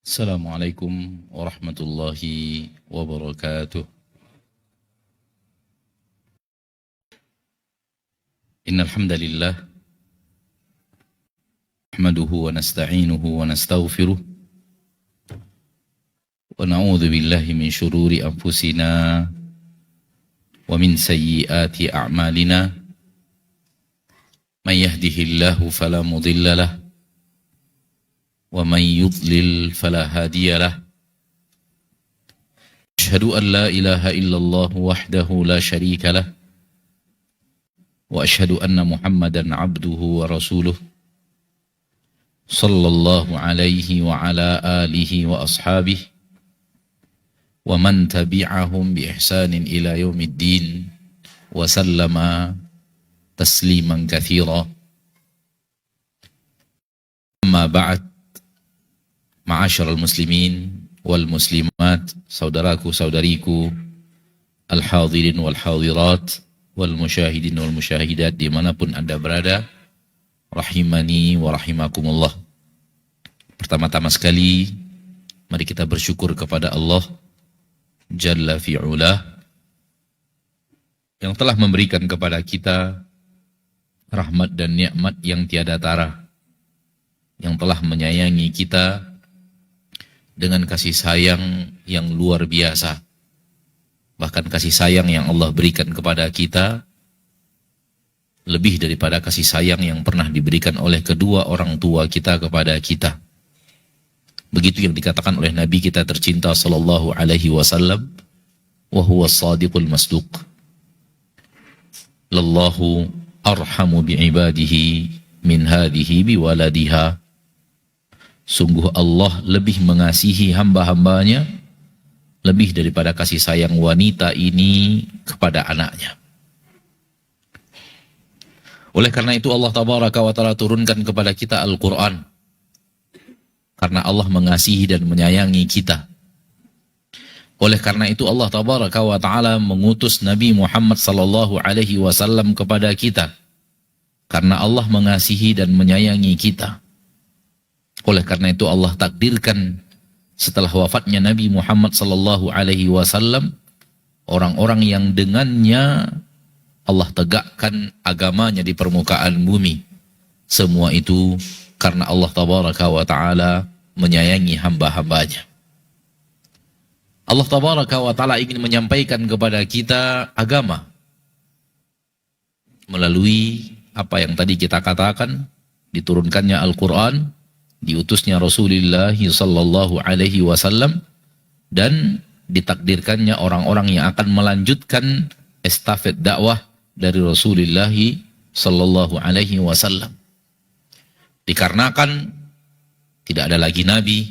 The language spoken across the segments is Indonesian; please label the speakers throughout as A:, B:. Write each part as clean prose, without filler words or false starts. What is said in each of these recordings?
A: Assalamualaikum warahmatullahi wabarakatuh. Innal hamdalillah nahmaduhu wa nasta'inuhu wa nastaghfiruh wa na'udzu billahi min shururi anfusina wa min sayyiati a'malina. May yahdihillahu fala mudilla lahu wa may yudlil fala hadiya lahu. Asyhadu an la ilaha illallah wahdahu la syarika lah wa asyhadu anna Muhammadan abduhu wa rasuluh sallallahu alaihi wa ala alihi wa ashabihi wa man tabi'ahum bi ihsanin ila yaumiddin wa sallama tasliman katsira. Amma ba'd. Ma'asyiral muslimin wal muslimat, saudaraku saudariku, al-hadirin wal hadirat, wal musyahidin wal musyahidat dimanapun Anda berada, rahimani wa rahimakumullah. Pertama-tama sekali, mari kita bersyukur kepada Allah Jalla fi'ulah yang telah memberikan kepada kita rahmat dan nikmat yang tiada tara, yang telah menyayangi kita dengan kasih sayang yang luar biasa. Bahkan kasih sayang yang Allah berikan kepada kita lebih daripada kasih sayang yang pernah diberikan oleh kedua orang tua kita kepada kita. Begitu yang dikatakan oleh Nabi kita tercinta sallallahu alaihi wasallam, wa huwa as-sadiqul masduq. Lallahu arhamu bi'ibadihi min hadhihi biwaladiha. Sungguh Allah lebih mengasihi hamba-hambanya lebih daripada kasih sayang wanita ini kepada anaknya. Oleh karena itu Allah tabaraka wa ta'ala turunkan kepada kita Al-Quran. Karena Allah mengasihi dan menyayangi kita. Oleh karena itu Allah tabaraka wa ta'ala mengutus Nabi Muhammad sallallahu alaihi wasallam kepada kita. Karena Allah mengasihi dan menyayangi kita. Oleh karena itu Allah takdirkan setelah wafatnya Nabi Muhammad sallallahu alaihi wasallam orang-orang yang dengannya Allah tegakkan agamanya di permukaan bumi. Semua itu karena Allah tabaraka wa ta'ala menyayangi hamba-hambanya. Allah tabaraka wa ta'ala ingin menyampaikan kepada kita agama melalui apa yang tadi kita katakan, diturunkannya Al-Quran, diutusnya Rasulullah sallallahu alaihi wasallam, dan ditakdirkannya orang-orang yang akan melanjutkan estafet dakwah dari Rasulullah sallallahu alaihi wasallam. Dikarenakan tidak ada lagi nabi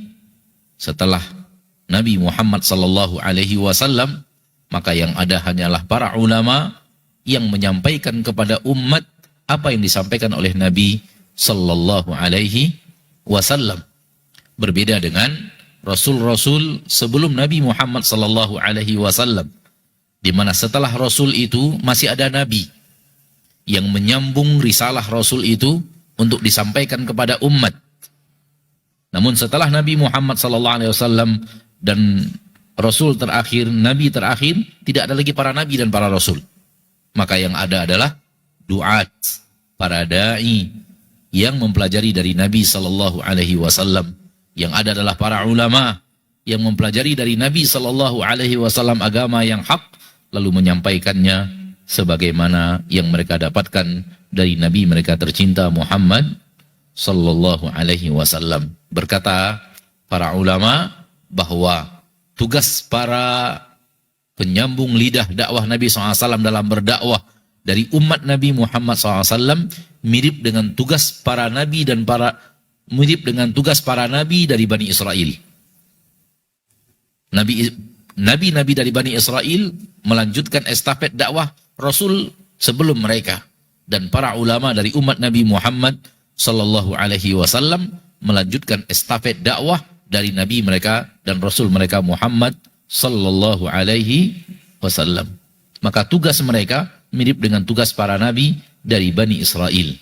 A: setelah Nabi Muhammad sallallahu alaihi wasallam, maka yang ada hanyalah para ulama yang menyampaikan kepada umat apa yang disampaikan oleh Nabi sallallahu alaihi wasallam. Berbeda dengan rasul-rasul sebelum Nabi Muhammad sallallahu alaihi wasallam, di mana setelah rasul itu masih ada nabi yang menyambung risalah rasul itu untuk disampaikan kepada umat. Namun setelah Nabi Muhammad sallallahu alaihi wasallam dan rasul terakhir, nabi terakhir, tidak ada lagi para nabi dan para rasul. Maka yang ada adalah duat, para dai yang mempelajari dari Nabi sallallahu alaihi wasallam. Yang ada adalah para ulama yang mempelajari dari Nabi sallallahu alaihi wasallam agama yang hak, lalu menyampaikannya sebagaimana yang mereka dapatkan dari Nabi mereka tercinta Muhammad sallallahu alaihi wasallam. Berkata para ulama bahwa tugas para penyambung lidah dakwah Nabi SAW dalam berdakwah dari umat Nabi Muhammad SAW mirip dengan tugas para nabi dari Bani Israel. Nabi-nabi dari Bani Israel melanjutkan estafet dakwah Rasul sebelum mereka, dan para ulama dari umat Nabi Muhammad sallallahu alaihi wasallam melanjutkan estafet dakwah dari nabi mereka dan Rasul mereka Muhammad sallallahu alaihi wasallam. Maka tugas mereka mirip dengan tugas para nabi dari Bani Israel.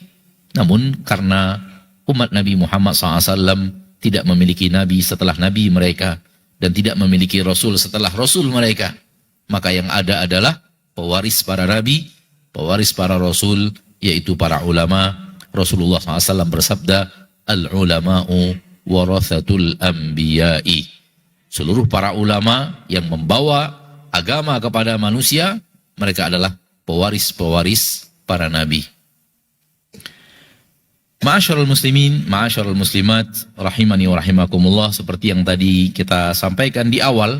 A: Namun karena umat Nabi Muhammad SAW tidak memiliki nabi setelah nabi mereka dan tidak memiliki rasul setelah rasul mereka, maka yang ada adalah pewaris para nabi, pewaris para rasul, yaitu para ulama. Rasulullah SAW bersabda, al-ulama'u warathatul anbiya'i. Seluruh para ulama yang membawa agama kepada manusia, mereka adalah pewaris-pewaris para nabi. Ma'asyarul muslimin, ma'asyarul muslimat, rahimani wa rahimakumullah, seperti yang tadi kita sampaikan di awal,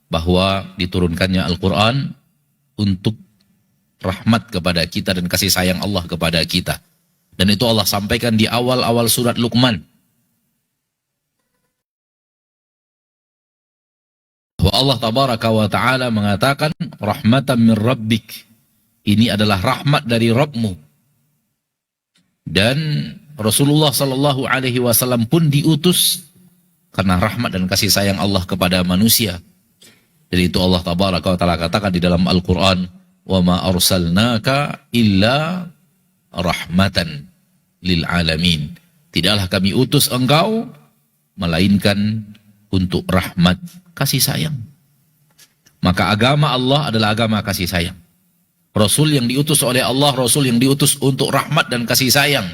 A: bahwa diturunkannya Al-Quran untuk rahmat kepada kita dan kasih sayang Allah kepada kita. Dan itu Allah sampaikan di awal-awal surat Luqman. Bahwa Allah tabaraka wa ta'ala mengatakan, rahmatan min rabbik. Ini adalah rahmat dari Rabbmu. Dan Rasulullah sallallahu alaihi wasallam pun diutus karena rahmat dan kasih sayang Allah kepada manusia. Jadi itu Allah tabaraka wa ta'ala katakan di dalam Al-Quran, wa ma arsalnaka illa rahmatan lil alamin. Tidaklah kami utus engkau melainkan untuk rahmat kasih sayang. Maka agama Allah adalah agama kasih sayang. Rasul yang diutus oleh Allah, Rasul yang diutus untuk rahmat dan kasih sayang.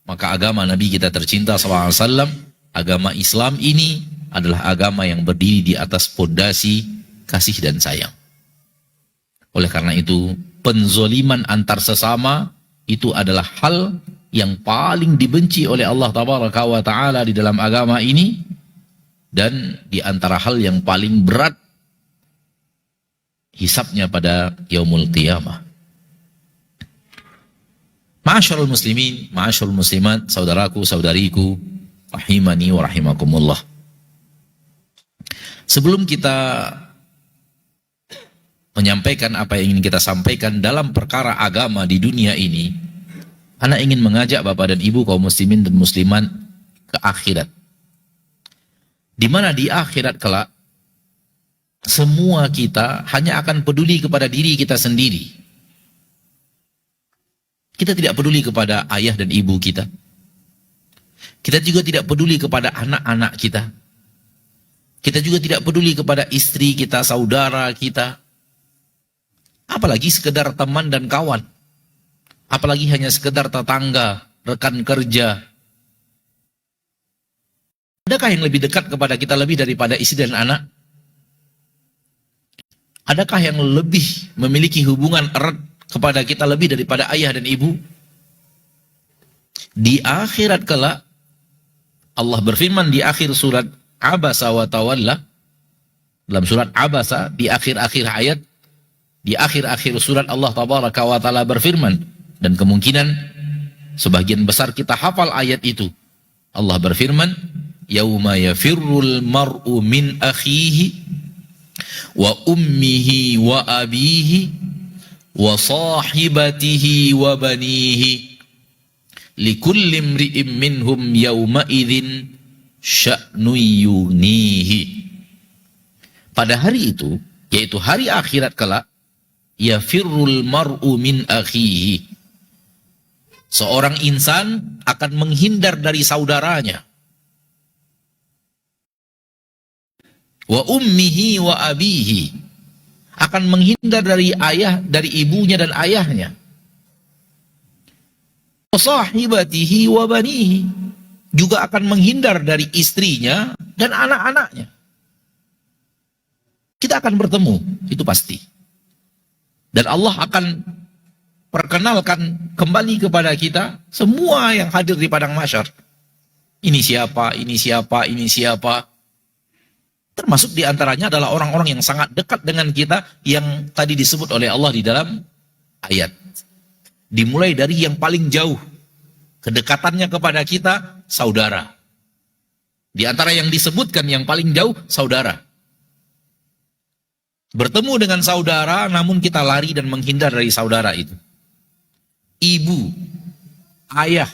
A: Maka agama Nabi kita tercinta SAW, agama Islam ini adalah agama yang berdiri di atas fondasi kasih dan sayang. Oleh karena itu, penzoliman antar sesama itu adalah hal yang paling dibenci oleh Allah Tabaraka wa Ta'ala di dalam agama ini, dan di antara hal yang paling berat hisabnya pada yaumul qiyamah. Ma'asyarul muslimin, ma'asyarul muslimat, saudaraku, saudariku, rahimani wa rahimakumullah. Sebelum kita menyampaikan apa yang ingin kita sampaikan dalam perkara agama di dunia ini, ana ingin mengajak Bapak dan Ibu kaum muslimin dan muslimat ke akhirat. Di mana di akhirat kelak semua kita hanya akan peduli kepada diri kita sendiri. Kita tidak peduli kepada ayah dan ibu kita. Kita juga tidak peduli kepada anak-anak kita. Kita juga tidak peduli kepada istri kita, saudara kita. Apalagi sekedar teman dan kawan. Apalagi hanya sekedar tetangga, rekan kerja. Adakah yang lebih dekat kepada kita lebih daripada istri dan anak? Adakah yang lebih memiliki hubungan erat kepada kita lebih daripada ayah dan ibu? Di akhirat kelak, Allah berfirman di akhir surat Abasa wa Tawalla, dalam surat Abasa, di akhir-akhir ayat, di akhir-akhir surat Allah Tabaraka wa Ta'ala berfirman, dan kemungkinan sebagian besar kita hafal ayat itu. Allah berfirman, yauma yafirrul mar'u min akhihi wa ummihi wa abihi wa sahibatihi wa banihi likulli imri'in minhum yawma idzin sya'nu yunihi. Pada hari itu, yaitu hari akhirat kelak, yafirrul mar'u min akhihi, seorang insan akan menghindar dari saudaranya, wa ummihi wa abihi, akan menghindar dari ayah, dari ibunya dan ayahnya, wa sahibatihi wa banihi, juga akan menghindar dari istrinya dan anak-anaknya. Kita akan bertemu, itu pasti. Dan Allah akan perkenalkan kembali kepada kita semua yang hadir di padang mahsyar. Ini siapa, ini siapa, ini siapa. Termasuk di antaranya adalah orang-orang yang sangat dekat dengan kita yang tadi disebut oleh Allah di dalam ayat. Dimulai dari yang paling jauh. Kedekatannya kepada kita, saudara. Di antara yang disebutkan yang paling jauh, saudara. Bertemu dengan saudara, namun kita lari dan menghindar dari saudara itu. Ibu, ayah,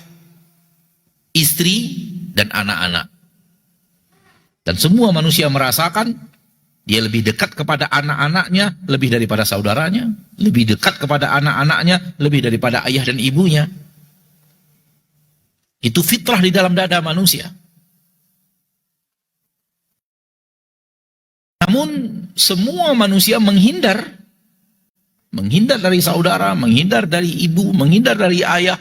A: istri, dan anak-anak. Dan semua manusia merasakan dia lebih dekat kepada anak-anaknya lebih daripada saudaranya, lebih dekat kepada anak-anaknya lebih daripada ayah dan ibunya. Itu fitrah di dalam dada manusia. Namun semua manusia menghindar dari saudara, menghindar dari ibu, menghindar dari ayah,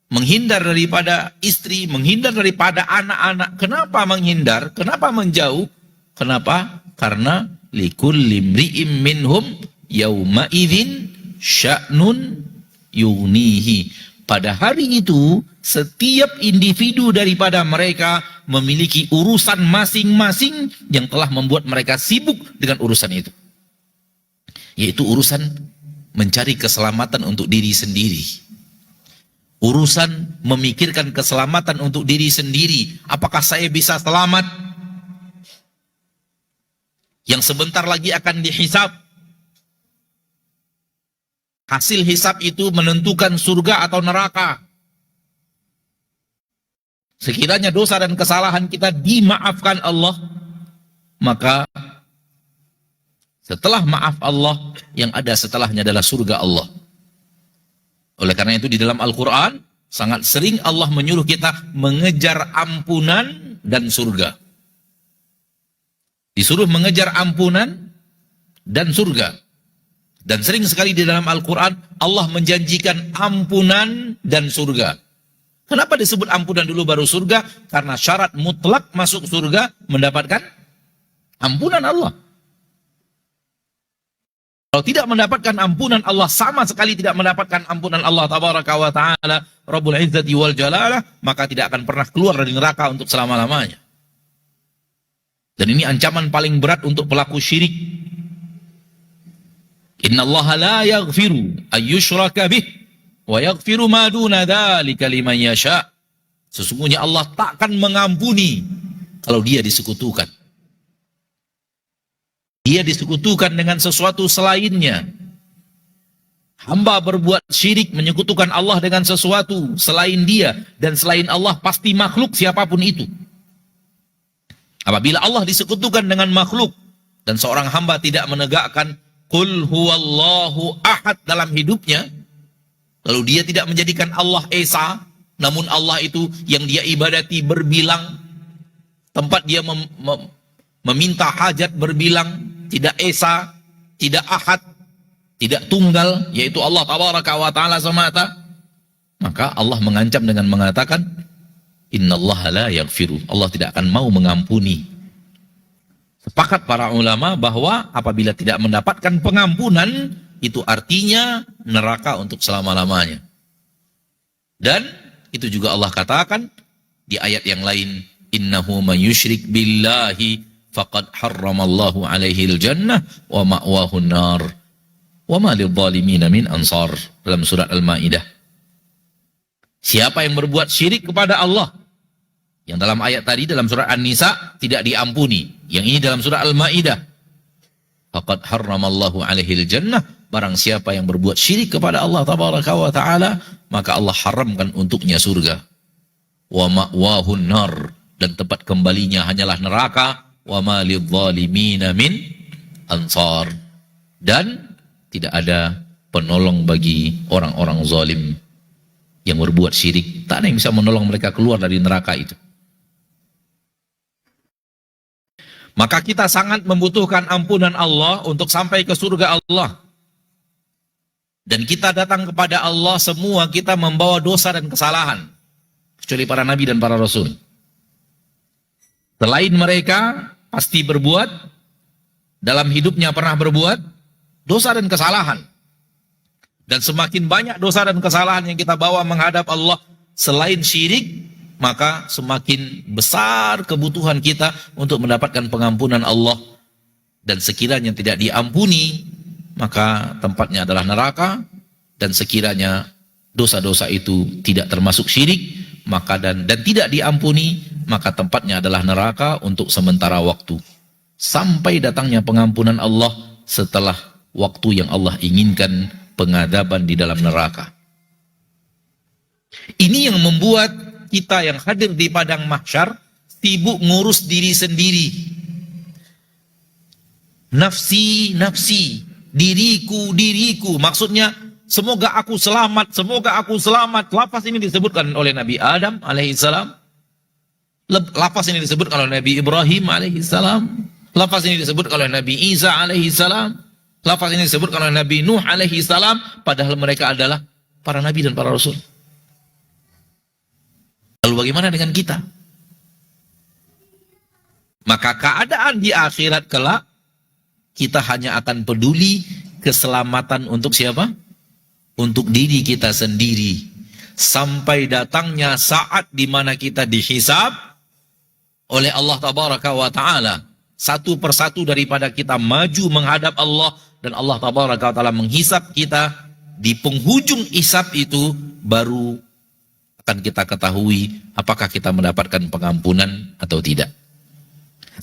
A: menghindar daripada istri, menghindar daripada anak-anak. Kenapa menghindar? Kenapa menjauh? Kenapa? Karena likulli imri'im minhum yauma idzin sya'nun yughnihi. Pada hari itu, setiap individu daripada mereka memiliki urusan masing-masing yang telah membuat mereka sibuk dengan urusan itu. Yaitu urusan mencari keselamatan untuk diri sendiri. Urusan memikirkan keselamatan untuk diri sendiri. Apakah saya bisa selamat? Yang sebentar lagi akan dihisab. Hasil hisab itu menentukan surga atau neraka. Sekiranya dosa dan kesalahan kita dimaafkan Allah, maka setelah maaf Allah, yang ada setelahnya adalah surga Allah. Oleh karena itu di dalam Al-Quran, sangat sering Allah menyuruh kita mengejar ampunan dan surga. Disuruh mengejar ampunan dan surga. Dan sering sekali di dalam Al-Quran, Allah menjanjikan ampunan dan surga. Kenapa disebut ampunan dulu baru surga? Karena syarat mutlak masuk surga mendapatkan ampunan Allah. Kalau tidak mendapatkan ampunan Allah, sama sekali tidak mendapatkan ampunan Allah Tabaraka wa Ta'ala Rabbul Izzati wal Jalalah, maka tidak akan pernah keluar dari neraka untuk selama-lamanya. Dan ini ancaman paling berat untuk pelaku syirik. Inna Allah la yaghfiru ayyushraka bih wa yaghfiru ma duna dzalika liman yasha. Sesungguhnya Allah takkan mengampuni kalau dia disekutukan. Dia disekutukan dengan sesuatu selainnya. Hamba berbuat syirik menyekutukan Allah dengan sesuatu selain dia dan selain Allah pasti makhluk siapapun itu. Apabila Allah disekutukan dengan makhluk dan seorang hamba tidak menegakkan Qul huwallahu ahad dalam hidupnya, lalu dia tidak menjadikan Allah esa, namun Allah itu yang dia ibadati berbilang, tempat dia meminta hajat berbilang, tidak esa, tidak ahad, tidak tunggal, yaitu Allah Tabaraka wa Ta'ala semata, maka Allah mengancam dengan mengatakan, Innallaha la yaghfiru, Allah tidak akan mau mengampuni. Sepakat para ulama bahwa apabila tidak mendapatkan pengampunan, itu artinya neraka untuk selama-lamanya. Dan itu juga Allah katakan di ayat yang lain, Innahu man yusyrik billahi faqad harramallahu alaihil jannah wa ma'wahun nar wa ma lidzalimina min ansar, dalam surat Al-Maidah. Siapa yang berbuat syirik kepada Allah, yang dalam ayat tadi dalam surat An-Nisa tidak diampuni, yang ini dalam surat Al-Maidah, faqad harramallahu alaihil jannah, barang siapa yang berbuat syirik kepada Allah Tabaraka wa Ta'ala, maka Allah haramkan untuknya surga. Wa ma'wahun nar, dan tempat kembalinya hanyalah neraka. Wa ma lidzalimina min ansar, dan tidak ada penolong bagi orang-orang zalim yang berbuat syirik. Tak ada yang bisa menolong mereka keluar dari neraka itu. Maka kita sangat membutuhkan ampunan Allah untuk sampai ke surga Allah. Dan kita datang kepada Allah semua, kita membawa dosa dan kesalahan. Kecuali para nabi dan para rasul. Selain mereka, pasti berbuat, dalam hidupnya pernah berbuat, dosa dan kesalahan. Dan semakin banyak dosa dan kesalahan yang kita bawa menghadap Allah selain syirik, maka semakin besar kebutuhan kita untuk mendapatkan pengampunan Allah. Dan sekiranya tidak diampuni, maka tempatnya adalah neraka. Dan sekiranya dosa-dosa itu tidak termasuk syirik, maka dan tidak diampuni, maka tempatnya adalah neraka untuk sementara waktu. Sampai datangnya pengampunan Allah setelah waktu yang Allah inginkan pengadaban di dalam neraka. Ini yang membuat kita yang hadir di padang mahsyar sibuk ngurus diri sendiri. Nafsi, nafsi, diriku, diriku. Maksudnya, semoga aku selamat, semoga aku selamat. Lafaz ini disebutkan oleh Nabi Adam alaihissalam. Lafaz ini disebutkan oleh Nabi Ibrahim alaihissalam. Lafaz ini disebutkan oleh Nabi Isa alaihissalam. Lafaz ini disebutkan oleh Nabi Nuh alaihissalam. Padahal mereka adalah para nabi dan para rasul. Lalu bagaimana dengan kita? Maka keadaan di akhirat kelak, kita hanya akan peduli keselamatan untuk siapa? Untuk diri kita sendiri. Sampai datangnya saat di mana kita dihisab oleh Allah Tabaraka wa Ta'ala. Satu persatu daripada kita maju menghadap Allah, dan Allah Tabaraka wa Ta'ala menghisab kita. Di penghujung hisab itu baru akan kita ketahui apakah kita mendapatkan pengampunan atau tidak.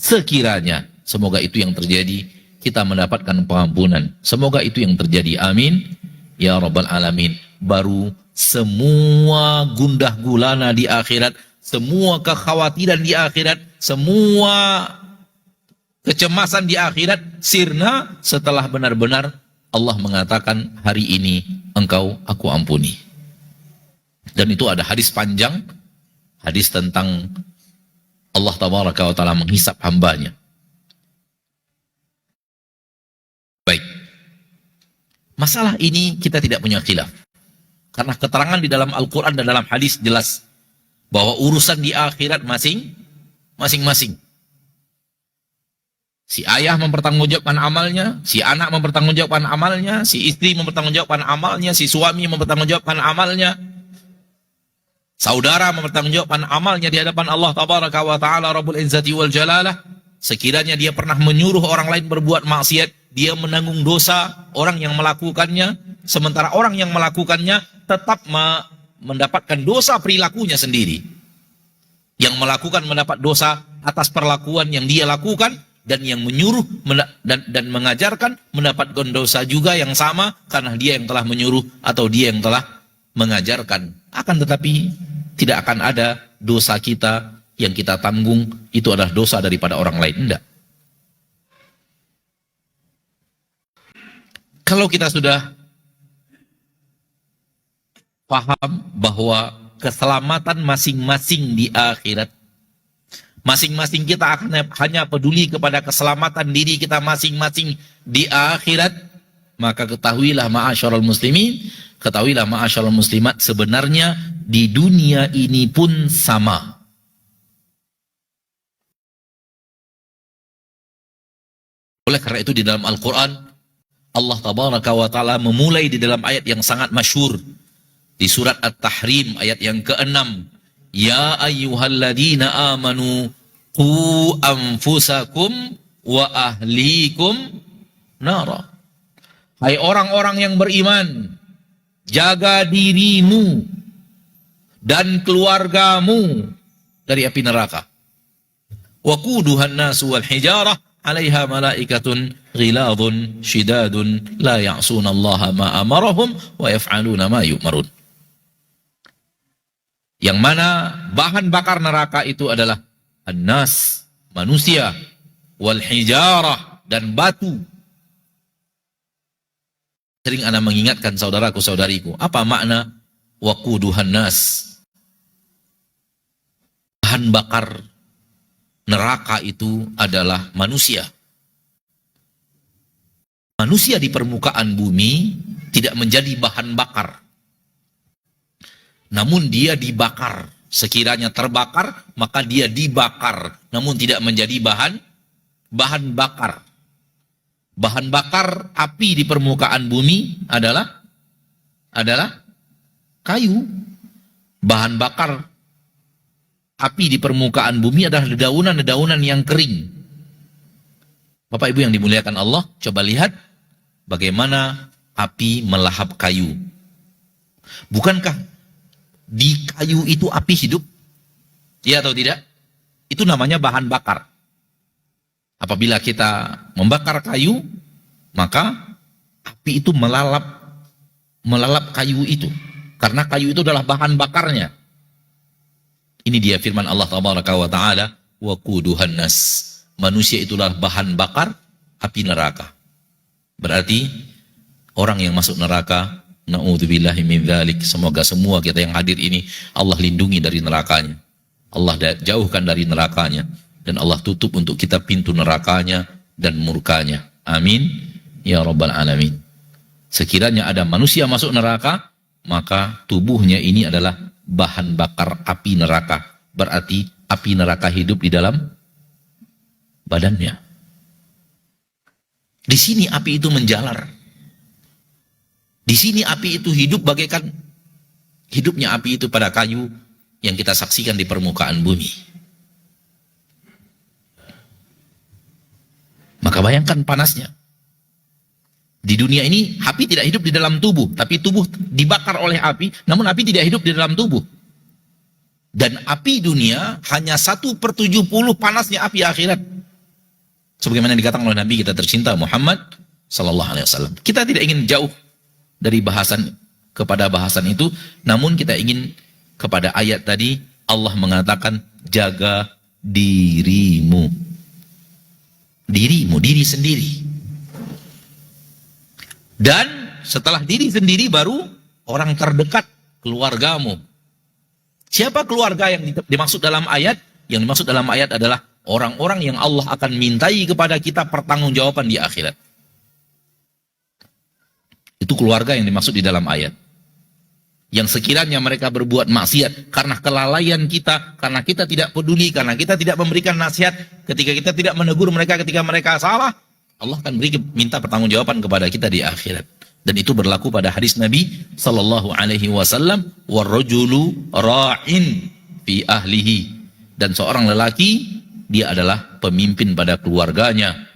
A: Sekiranya, semoga itu yang terjadi, kita mendapatkan pengampunan. Semoga itu yang terjadi. Amin. Ya Rabbal Alamin. Baru semua gundah gulana di akhirat, semua kekhawatiran di akhirat, semua kecemasan di akhirat sirna setelah benar-benar Allah mengatakan, hari ini engkau aku ampuni. Dan itu ada hadis panjang, hadis tentang Allah Tabaraka wa Ta'ala menghisap hambanya. Baik. Masalah ini kita tidak punya khilaf. Karena keterangan di dalam Al-Quran dan dalam hadis jelas bahwa urusan di akhirat masing-masing. Si ayah mempertanggungjawabkan amalnya, si anak mempertanggungjawabkan amalnya, si istri mempertanggungjawabkan amalnya, si suami mempertanggungjawabkan amalnya, saudara mempertanggungjawabkan amalnya di hadapan Allah Tabaraka wa Ta'ala Rabbul Izzati wal Jalalah. Sekiranya dia pernah menyuruh orang lain berbuat maksiat, dia menanggung dosa orang yang melakukannya, sementara orang yang melakukannya tetap mendapatkan dosa perilakunya sendiri. Yang melakukan mendapat dosa atas perlakuan yang dia lakukan, dan yang menyuruh dan mengajarkan mendapatkan dosa juga yang sama karena dia yang telah menyuruh atau dia yang telah mengajarkan. Akan tetapi tidak akan ada dosa kita yang kita tanggung itu adalah dosa daripada orang lain. Tidak. Kalau kita sudah paham bahwa keselamatan masing-masing di akhirat, masing-masing kita akan hanya peduli kepada keselamatan diri kita masing-masing di akhirat, maka ketahuilah ma'asyarul muslimin, ketahuilah ma'asyarul muslimat, sebenarnya di dunia ini pun sama. Oleh karena itu di dalam Al-Quran, Allah Tabaraka wa Ta'ala memulai di dalam ayat yang sangat masyhur di surat At-Tahrim ayat yang ke-6. Ya ayyuhalladzina amanu qu anfusakum wa ahlikum nara. Hai orang-orang yang beriman, jaga dirimu dan keluargamu dari api neraka. Waquduhan nasu wal hijarah 'alaiha malaikatun ghiladun shidadun la ya'sunallaha ma amarahum wa yaf'aluna ma yu'marun. Yang mana bahan bakar neraka itu adalah an-nas, manusia, wal hijarah, dan batu. Sering ana mengingatkan saudaraku saudariku, apa makna waquduhan nas? Bahan bakar neraka itu adalah manusia. Manusia di permukaan bumi tidak menjadi bahan bakar. Namun dia dibakar. Sekiranya terbakar, maka dia dibakar. Namun tidak menjadi bahan bakar. Bahan bakar api di permukaan bumi adalah adalah kayu. Bahan bakar api di permukaan bumi adalah dedaunan-dedaunan yang kering. Bapak Ibu yang dimuliakan Allah, coba lihat bagaimana api melahap kayu. Bukankah di kayu itu api hidup? Iya atau tidak? Itu namanya bahan bakar. Apabila kita membakar kayu, maka api itu melalap kayu itu. Karena kayu itu adalah bahan bakarnya. Ini dia firman Allah Tabaraka wa Ta'ala, waquduhan nas. Manusia itulah bahan bakar api neraka. Berarti orang yang masuk neraka, na'udzubillahi min dzalik, semoga semua kita yang hadir ini Allah lindungi dari nerakanya. Allah jauhkan dari nerakanya, dan Allah tutup untuk kita pintu nerakanya dan murkanya. Amin ya rabbal alamin. Sekiranya ada manusia masuk neraka, maka tubuhnya ini adalah bahan bakar api neraka. Berarti api neraka hidup di dalam badannya. Di sini api itu menjalar. Di sini api itu hidup bagaikan hidupnya api itu pada kayu yang kita saksikan di permukaan bumi. Maka bayangkan panasnya. Di dunia ini api tidak hidup di dalam tubuh, tapi tubuh dibakar oleh api, namun api tidak hidup di dalam tubuh. Dan api dunia hanya 1/70 panasnya api akhirat. Sebagaimana dikatakan oleh Nabi kita tercinta Muhammad sallallahu alaihi wasallam. Kita tidak ingin jauh dari bahasan kepada bahasan itu, namun kita ingin kepada ayat tadi. Allah mengatakan jaga dirimu. Dirimu, diri sendiri. Dan setelah diri sendiri baru orang terdekat, keluargamu. Siapa keluarga yang dimaksud dalam ayat? Yang dimaksud dalam ayat adalah orang-orang yang Allah akan mintai kepada kita pertanggungjawaban di akhirat. Itu keluarga yang dimaksud di dalam ayat. Yang sekiranya mereka berbuat maksiat karena kelalaian kita, karena kita tidak peduli, karena kita tidak memberikan nasihat, ketika kita tidak menegur mereka ketika mereka salah, Allah akan minta pertanggungjawaban kepada kita di akhirat. Dan itu berlaku pada hadis Nabi sallallahu alaihi wasallam, warrajulu ra'in fi ahlihi. Dan seorang lelaki dia adalah pemimpin pada keluarganya.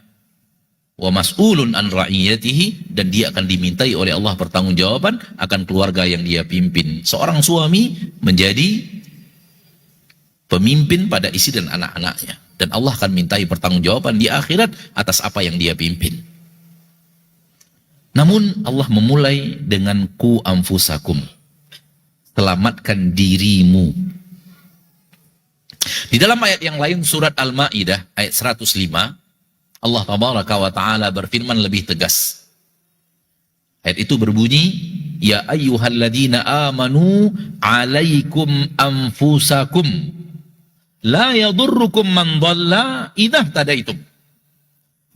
A: Wa mas'ulun an ra'iyatihi, dan dia akan dimintai oleh Allah pertanggungjawaban akan keluarga yang dia pimpin. Seorang suami menjadi pemimpin pada istri dan anak-anaknya. Dan Allah akan mintai pertanggungjawaban di akhirat atas apa yang dia pimpin. Namun Allah memulai dengan ku anfusakum. Selamatkan dirimu. Di dalam ayat yang lain surat Al-Maidah ayat 105, Allah Tabaraka wa Ta'ala berfirman lebih tegas. Ayat itu berbunyi, ya ayyuhalladzina amanu alaikum anfusakum. La yadurrukum man dhalla idza tadaitum.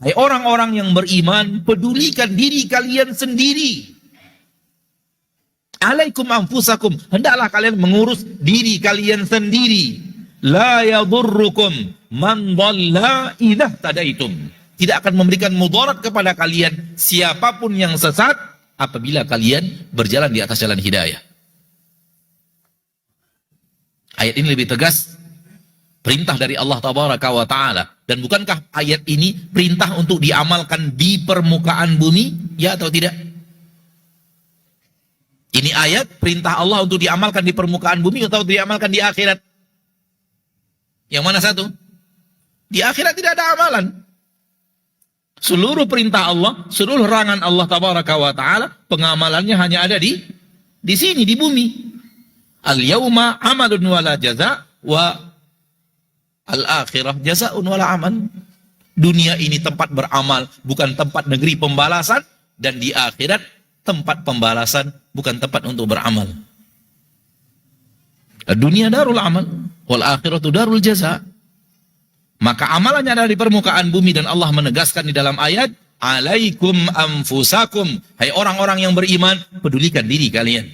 A: Hai orang-orang yang beriman, pedulikan diri kalian sendiri. Alaikum anfusakum, hendaklah kalian mengurus diri kalian sendiri. La yadurrukum man dhalla idza tadaitum. Tidak akan memberikan mudarat kepada kalian siapapun yang sesat apabila kalian berjalan di atas jalan hidayah. Ayat ini lebih tegas. Perintah dari Allah Tabaraka wa Ta'ala. Dan bukankah ayat ini perintah untuk diamalkan di permukaan bumi? Ya atau tidak? Ini ayat perintah Allah untuk diamalkan di permukaan bumi atau diamalkan di akhirat? Yang mana satu? Di akhirat tidak ada amalan. Seluruh perintah Allah, seluruh larangan Allah Tabaraka wa Ta'ala, pengamalannya hanya ada di sini, di bumi. Al-yawma amalun wala jaza wa al-akhirah jazaa'un wala amal. Dunia ini tempat beramal, bukan tempat negeri pembalasan. Dan di akhirat tempat pembalasan, bukan tempat untuk beramal. Dunia darul amal, wal akhiratu darul jaza'. Maka amalannya ada di permukaan bumi, dan Allah menegaskan di dalam ayat, alaikum anfusakum. Hai orang-orang yang beriman, pedulikan diri kalian.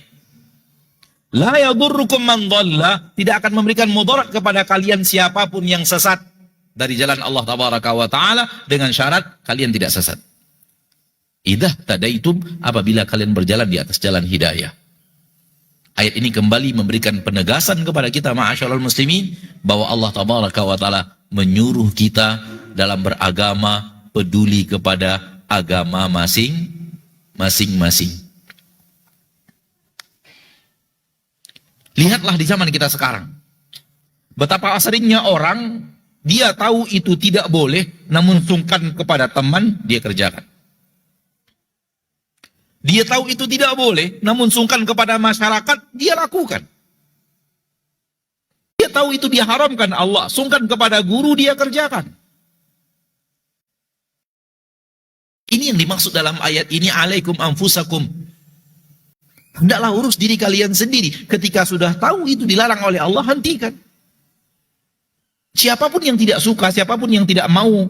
A: La yadurrukum man dhalla, tidak akan memberikan mudarat kepada kalian siapapun yang sesat dari jalan Allah Tabaraka wa Ta'ala, dengan syarat kalian tidak sesat. Idza tadaitum, apabila kalian berjalan di atas jalan hidayah. Ayat ini kembali memberikan penegasan kepada kita ma'asyiral muslimin bahwa Allah tabaraka wa taala menyuruh kita dalam beragama peduli kepada agama masing-masing. Lihatlah di zaman kita sekarang. Betapa seringnya orang dia tahu itu tidak boleh namun sungkan kepada teman dia kerjakan. Dia tahu itu tidak boleh, namun sungkan kepada masyarakat, dia lakukan. Dia tahu itu diharamkan Allah, sungkan kepada guru, dia kerjakan. Ini yang dimaksud dalam ayat ini, alaikum anfusakum. Hendaklah urus diri kalian sendiri. Ketika sudah tahu itu dilarang oleh Allah, hentikan. Siapapun yang tidak suka, siapapun yang tidak mau,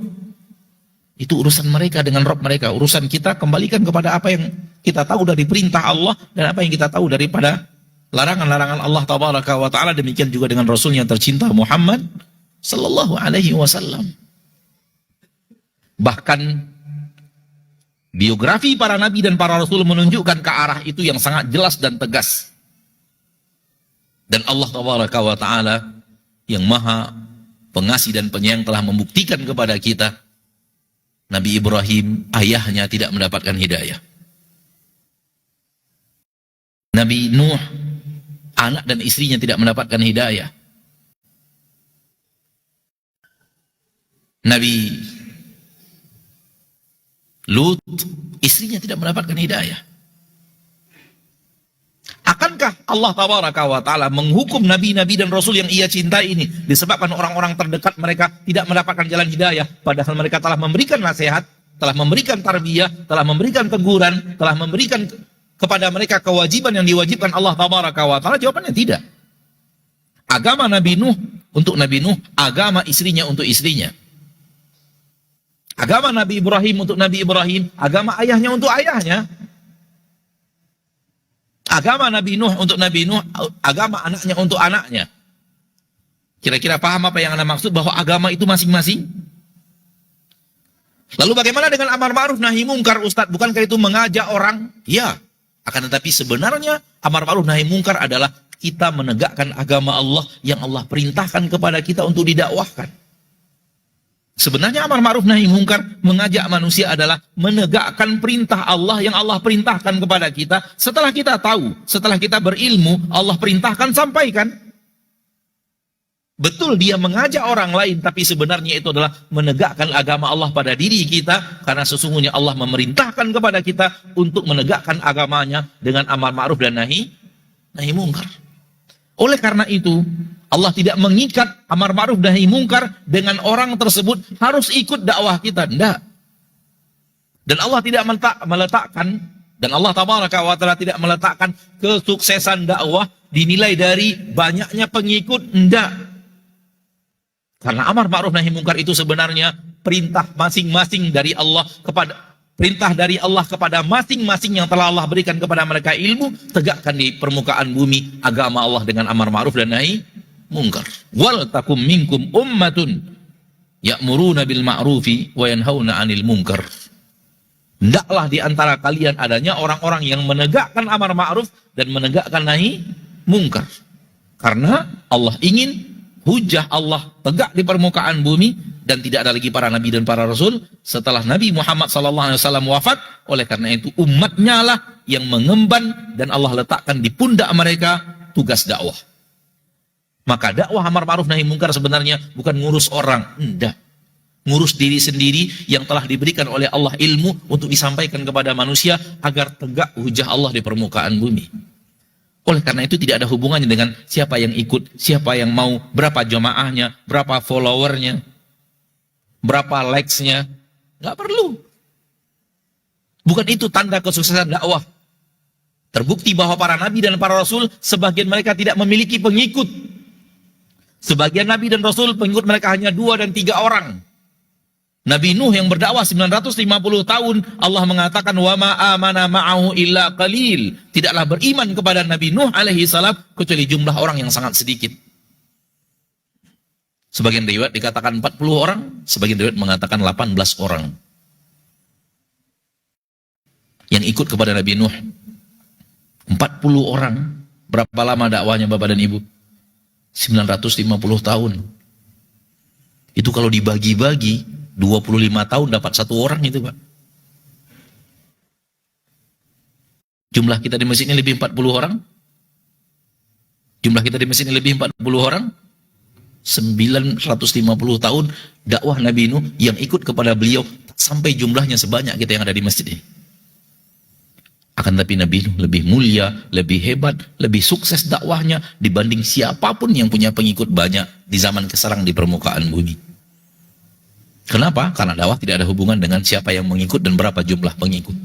A: itu urusan mereka dengan Rabb mereka. Urusan kita kembalikan kepada apa yang kita tahu dari perintah Allah dan apa yang kita tahu daripada larangan-larangan Allah tabaraka wa ta'ala. Demikian juga dengan Rasulnya tercinta Muhammad sallallahu alaihi wasallam. Bahkan biografi para nabi dan para rasul menunjukkan ke arah itu yang sangat jelas dan tegas. Dan Allah tabaraka wa ta'ala yang maha pengasih dan penyayang telah membuktikan kepada kita Nabi Ibrahim, ayahnya tidak mendapatkan hidayah. Nabi Nuh, anak dan istrinya tidak mendapatkan hidayah. Nabi Lut, istrinya tidak mendapatkan hidayah. Akankah Allah tabaraka wa ta'ala menghukum nabi-nabi dan rasul yang ia cintai ini disebabkan orang-orang terdekat mereka tidak mendapatkan jalan hidayah, padahal mereka telah memberikan nasihat, telah memberikan tarbiyah, telah memberikan teguran, telah memberikan kepada mereka kewajiban yang diwajibkan Allah tabaraka wa ta'ala? Jawabannya tidak. Agama Nabi Nuh untuk Nabi Nuh, agama istrinya untuk istrinya. Agama Nabi Ibrahim untuk Nabi Ibrahim, agama ayahnya untuk ayahnya. Agama Nabi Nuh untuk Nabi Nuh, agama anaknya untuk anaknya. Kira-kira paham apa yang Anda maksud bahwa agama itu masing-masing? Lalu bagaimana dengan amar ma'ruf nahi mungkar, Ustadz? Bukankah itu mengajak orang? Ya, akan tetapi sebenarnya amar ma'ruf nahi mungkar adalah kita menegakkan agama Allah yang Allah perintahkan kepada kita untuk didakwahkan. Sebenarnya amar ma'ruf nahi mungkar mengajak manusia adalah menegakkan perintah Allah yang Allah perintahkan kepada kita. Setelah kita tahu, setelah kita berilmu, Allah perintahkan, sampaikan. Betul dia mengajak orang lain, tapi sebenarnya itu adalah menegakkan agama Allah pada diri kita, karena sesungguhnya Allah memerintahkan kepada kita untuk menegakkan agamanya dengan amar ma'ruf dan nahi mungkar. Oleh karena itu, Allah tidak mengikat amar ma'ruf nahi mungkar dengan orang tersebut harus ikut dakwah kita. Tidak. Dan Allah tidak meletakkan, dan Allah tabaraka wa ta'ala tidak meletakkan kesuksesan dakwah dinilai dari banyaknya pengikut. Tidak. Karena amar ma'ruf nahi mungkar itu sebenarnya perintah masing-masing dari Allah kepada perintah dari Allah kepada masing-masing yang telah Allah berikan kepada mereka ilmu. Tegakkan di permukaan bumi agama Allah dengan amar ma'ruf dan nahi mungkar. Wal takum minkum ummatun ya'muruna bil ma'rufi wa yanhauna 'anil munkar. Hendaklah di antara kalian adanya orang-orang yang menegakkan amar ma'ruf dan menegakkan nahi mungkar. Karena Allah ingin hujah Allah tegak di permukaan bumi dan tidak ada lagi para nabi dan para rasul setelah Nabi Muhammad SAW wafat. Oleh karena itu umatnya lah yang mengemban dan Allah letakkan di pundak mereka tugas dakwah. Maka dakwah amar ma'ruf nahi mungkar sebenarnya bukan ngurus orang, enggak. Ngurus diri sendiri yang telah diberikan oleh Allah ilmu untuk disampaikan kepada manusia agar tegak hujah Allah di permukaan bumi. Oleh karena itu tidak ada hubungannya dengan siapa yang ikut, siapa yang mau, berapa jamaahnya, berapa followernya, berapa likes-nya. Enggak perlu. Bukan itu tanda kesuksesan dakwah. Terbukti bahwa para nabi dan para rasul sebagian mereka tidak memiliki pengikut. Sebagian nabi dan rasul pengikut mereka hanya 2 dan 3 orang. Nabi Nuh yang berdakwah 950 tahun, Allah mengatakan wa ma amana ma'ahu illa qalil. Tidaklah beriman kepada Nabi Nuh alaihi salam kecuali jumlah orang yang sangat sedikit. Sebagian riwayat dikatakan 40 orang, sebagian riwayat mengatakan 18 orang yang ikut kepada Nabi Nuh. 40 orang Berapa lama dakwahnya Bapak dan Ibu? 950 tahun. Itu kalau dibagi-bagi, 25 tahun dapat satu orang itu, Pak. Jumlah kita di masjid ini lebih 40 orang. Jumlah kita di masjid ini lebih 40 orang. 950 tahun dakwah Nabi Nuh yang ikut kepada beliau sampai jumlahnya sebanyak kita yang ada di masjid ini. Akan tapi Nabi Nuh lebih mulia, lebih hebat, lebih sukses dakwahnya dibanding siapapun yang punya pengikut banyak di zaman sekarang di permukaan bumi. Kenapa? Karena dakwah tidak ada hubungan dengan siapa yang mengikut dan berapa jumlah pengikut.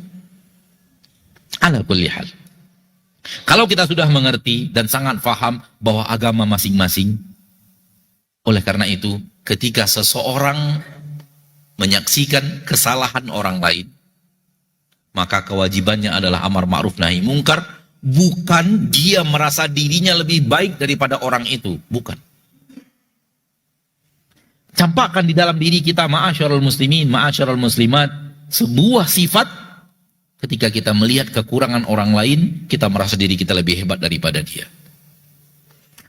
A: Ala kulli hal. Kalau kita sudah mengerti dan sangat faham bahwa agama masing-masing, oleh karena itu, ketika seseorang menyaksikan kesalahan orang lain, maka kewajibannya adalah amar ma'ruf nahi mungkar, bukan dia merasa dirinya lebih baik daripada orang itu, bukan. Campakkan di dalam diri kita, ma'asyarul muslimin, ma'asyarul muslimat, sebuah sifat ketika kita melihat kekurangan orang lain, kita merasa diri kita lebih hebat daripada dia.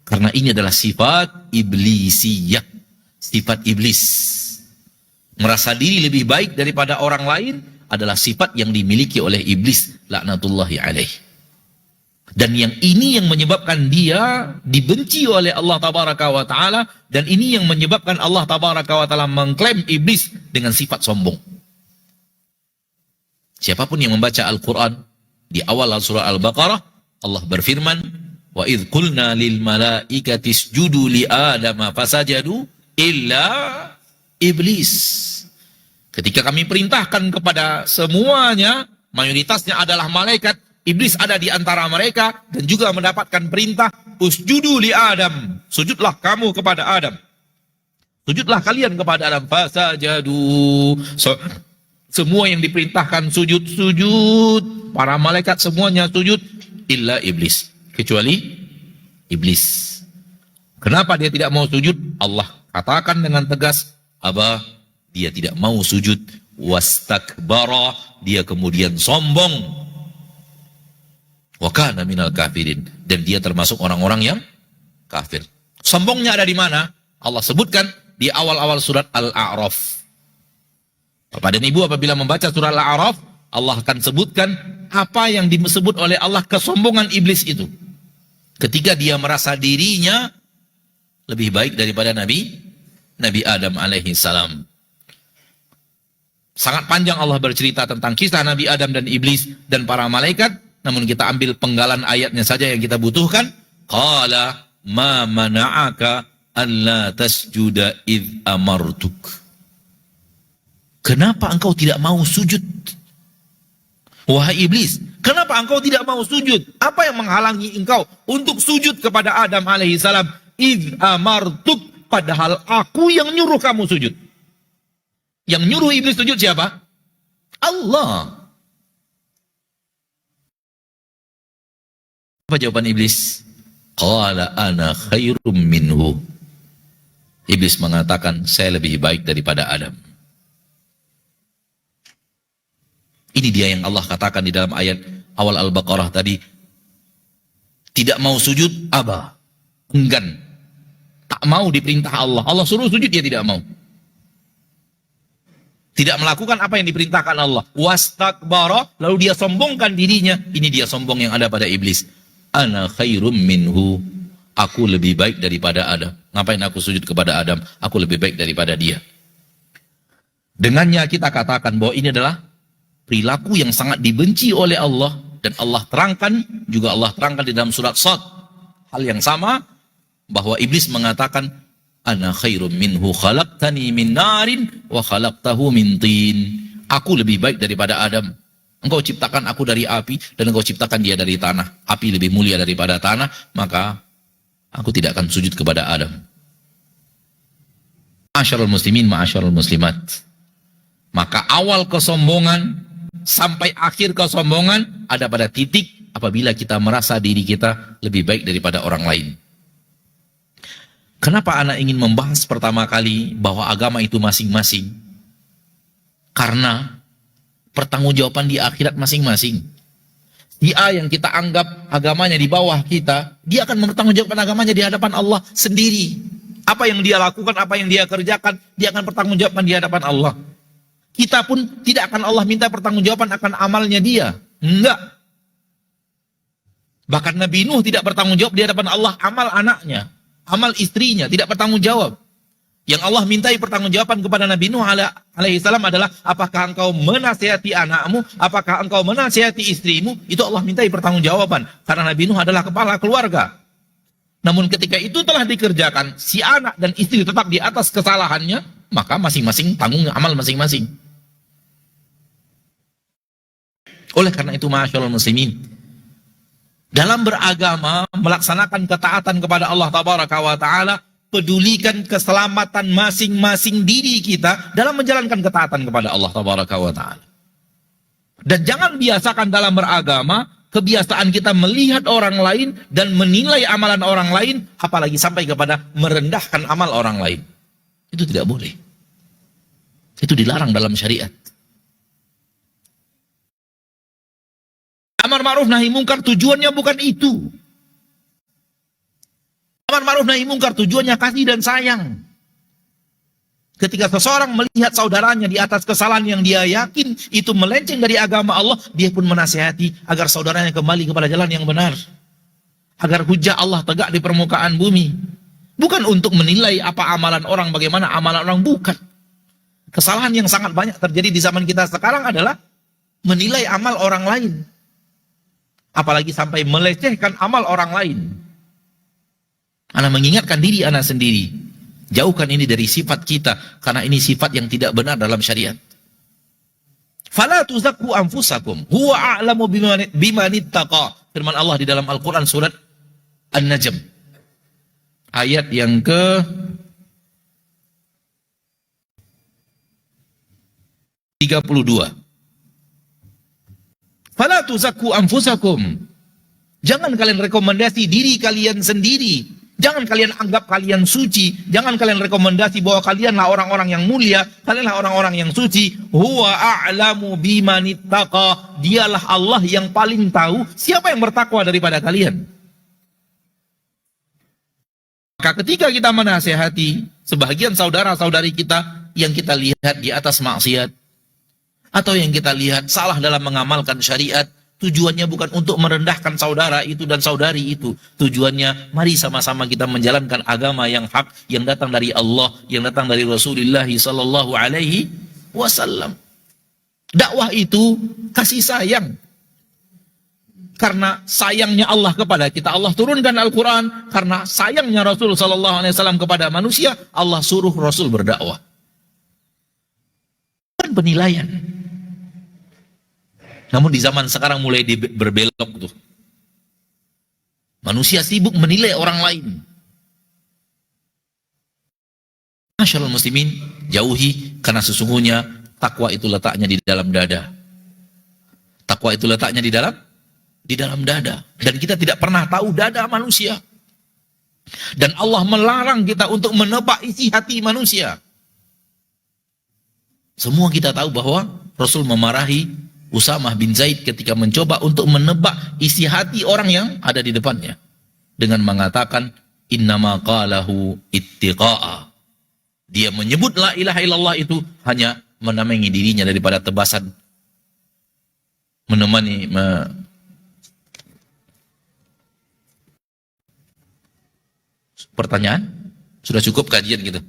A: Karena ini adalah sifat iblisiyah, sifat iblis. Merasa diri lebih baik daripada orang lain adalah sifat yang dimiliki oleh iblis, laknatullahi alaih. Dan yang ini yang menyebabkan dia dibenci oleh Allah tabaraka wa ta'ala, dan ini yang menyebabkan Allah tabaraka wa ta'ala mengklaim iblis dengan sifat sombong. Siapapun yang membaca Al-Quran, di awal surah Al-Baqarah, Allah berfirman, wa idh qulna lil malaikati isjudu li adama fasajadu illa iblis. Ketika kami perintahkan kepada semuanya, mayoritasnya adalah malaikat, iblis ada di antara mereka dan juga mendapatkan perintah usjudu li Adam, sujudlah kamu kepada Adam. Sujudlah kalian kepada Adam, fasajadu. Semua yang diperintahkan sujud, para malaikat semuanya sujud, illa iblis, kecuali iblis. Kenapa dia tidak mau sujud? Allah katakan dengan tegas, aba, dia tidak mau sujud, wastakbara, dia kemudian sombong, wa kana minal kafirin, dan dia termasuk orang-orang yang kafir. Sombongnya ada di mana? Allah sebutkan di awal-awal surat Al-A'raf. Bapak dan Ibu apabila membaca surah Al-A'raf, Allah akan sebutkan apa yang disebut oleh Allah kesombongan iblis itu. Ketika dia merasa dirinya lebih baik daripada Nabi Adam alaihi salam. Sangat panjang Allah bercerita tentang kisah Nabi Adam dan iblis dan para malaikat, namun kita ambil penggalan ayatnya saja yang kita butuhkan. Qala ma mana'aka alla tasjuda idh amartuk. Kenapa engkau tidak mau sujud? Wahai iblis, kenapa engkau tidak mau sujud? Apa yang menghalangi engkau untuk sujud kepada Adam alaihi salam? Idh amartuk, padahal aku yang nyuruh kamu sujud. Yang nyuruh iblis sujud siapa? Allah. Apa jawaban iblis? Qala ana khairum minhu. Iblis mengatakan, saya lebih baik daripada Adam. Ini dia yang Allah katakan di dalam ayat awal Al-Baqarah tadi. Tidak mau sujud, aba, enggan. Tak mau diperintah Allah. Allah suruh sujud, dia tidak mau. Tidak melakukan apa yang diperintahkan Allah. Wastakbara, lalu dia sombongkan dirinya. Ini dia sombong yang ada pada iblis. Ana khairum minhu. Aku lebih baik daripada Adam. Ngapain aku sujud kepada Adam? Aku lebih baik daripada dia. Dengannya kita katakan bahwa ini adalah perilaku yang sangat dibenci oleh Allah. Dan Allah terangkan, juga Allah terangkan di dalam surat Shad. Hal yang sama, bahwa iblis mengatakan, ana khairum minhu khalaqtani min narin wa khalaqtahu min tin. Aku lebih baik daripada Adam. Engkau ciptakan aku dari api dan engkau ciptakan dia dari tanah. Api lebih mulia daripada tanah, maka aku tidak akan sujud kepada Adam. Ma'asyarul muslimin, ma'asyarul muslimat. Maka awal kesombongan sampai akhir kesombongan ada pada titik apabila kita merasa diri kita lebih baik daripada orang lain. Kenapa anak ingin membahas pertama kali bahwa agama itu masing-masing? Karena pertanggungjawaban di akhirat masing-masing. Si A yang kita anggap agamanya di bawah kita, dia akan mempertanggungjawabkan agamanya di hadapan Allah sendiri. Apa yang dia lakukan, apa yang dia kerjakan, dia akan pertanggungjawabkan di hadapan Allah. Kita pun tidak akan Allah minta pertanggungjawaban akan amalnya dia. Enggak. Bahkan Nabi Nuh tidak bertanggung jawab di hadapan Allah amal anaknya, amal istrinya, tidak bertanggung jawab. Yang Allah mintai pertanggungjawaban kepada Nabi Nuh alaihi salam adalah apakah engkau menasihati anakmu, apakah engkau menasihati istrimu, itu Allah mintai pertanggungjawaban karena Nabi Nuh adalah kepala keluarga. Namun ketika itu telah dikerjakan, si anak dan istri tetap di atas kesalahannya, maka masing-masing tanggung amal masing-masing. Oleh karena itu ma'asyiral muslimin, dalam beragama, melaksanakan ketaatan kepada Allah Tabaraka wa Ta'ala, pedulikan keselamatan masing-masing diri kita dalam menjalankan ketaatan kepada Allah Tabaraka wa Ta'ala. Dan jangan biasakan dalam beragama, kebiasaan kita melihat orang lain dan menilai amalan orang lain, apalagi sampai kepada merendahkan amal orang lain. Itu tidak boleh. Itu dilarang dalam syariat. Amar ma'ruf nahi mungkar tujuannya bukan itu. Amar ma'ruf nahi mungkar tujuannya kasih dan sayang. Ketika seseorang melihat saudaranya di atas kesalahan yang dia yakin itu melenceng dari agama Allah, dia pun menasihati agar saudaranya kembali kepada jalan yang benar. Agar hujah Allah tegak di permukaan bumi. Bukan untuk menilai apa amalan orang, bagaimana amalan orang, bukan. Kesalahan yang sangat banyak terjadi di zaman kita sekarang adalah menilai amal orang lain. Apalagi sampai melecehkan amal orang lain. Ana mengingatkan diri ana sendiri. Jauhkan ini dari sifat kita. Karena ini sifat yang tidak benar dalam syariat. Fala tuzakku anfusakum. Huwa a'lamu bimanittaqa. Firman Allah di dalam Al-Quran surat An-Najm. Ayat yang ke 32. Fala tuzakku anfusakum. Jangan kalian rekomendasi diri kalian sendiri. Jangan kalian anggap kalian suci. Jangan kalian rekomendasi bahwa kalianlah orang-orang yang mulia. Kalianlah orang-orang yang suci. Huwa a'lamu bimanittaqa. Dialah Allah yang paling tahu siapa yang bertakwa daripada kalian. Maka ketika kita menasihati sebagian saudara-saudari kita yang kita lihat di atas maksiat, atau yang kita lihat salah dalam mengamalkan syariat, tujuannya bukan untuk merendahkan saudara itu dan saudari itu. Tujuannya, mari sama-sama kita menjalankan agama yang hak, yang datang dari Allah, yang datang dari Rasulullah sallallahu alaihi wasallam. Dakwah itu kasih sayang. Karena sayangnya Allah kepada kita, Allah turunkan Al-Quran. Karena sayangnya Rasul sallallahu alaihi wasallam kepada manusia, Allah suruh Rasul berdakwah. Bukan penilaian. Namun di zaman sekarang mulai berbelok tuh. Manusia sibuk menilai orang lain. Masyaallah muslimin, jauhi, karena sesungguhnya takwa itu letaknya di dalam dada. Takwa itu letaknya di dalam dada. Dan kita tidak pernah tahu dada manusia. Dan Allah melarang kita untuk menebak isi hati manusia. Semua kita tahu bahwa Rasul memarahi Usamah bin Zaid ketika mencoba untuk menebak isi hati orang yang ada di depannya. Dengan mengatakan, innama qalahu ittiqa'a. Dia menyebut la ilaha illallah itu hanya menamengi dirinya daripada tebasan. Pertanyaan? Sudah cukup kajian gitu?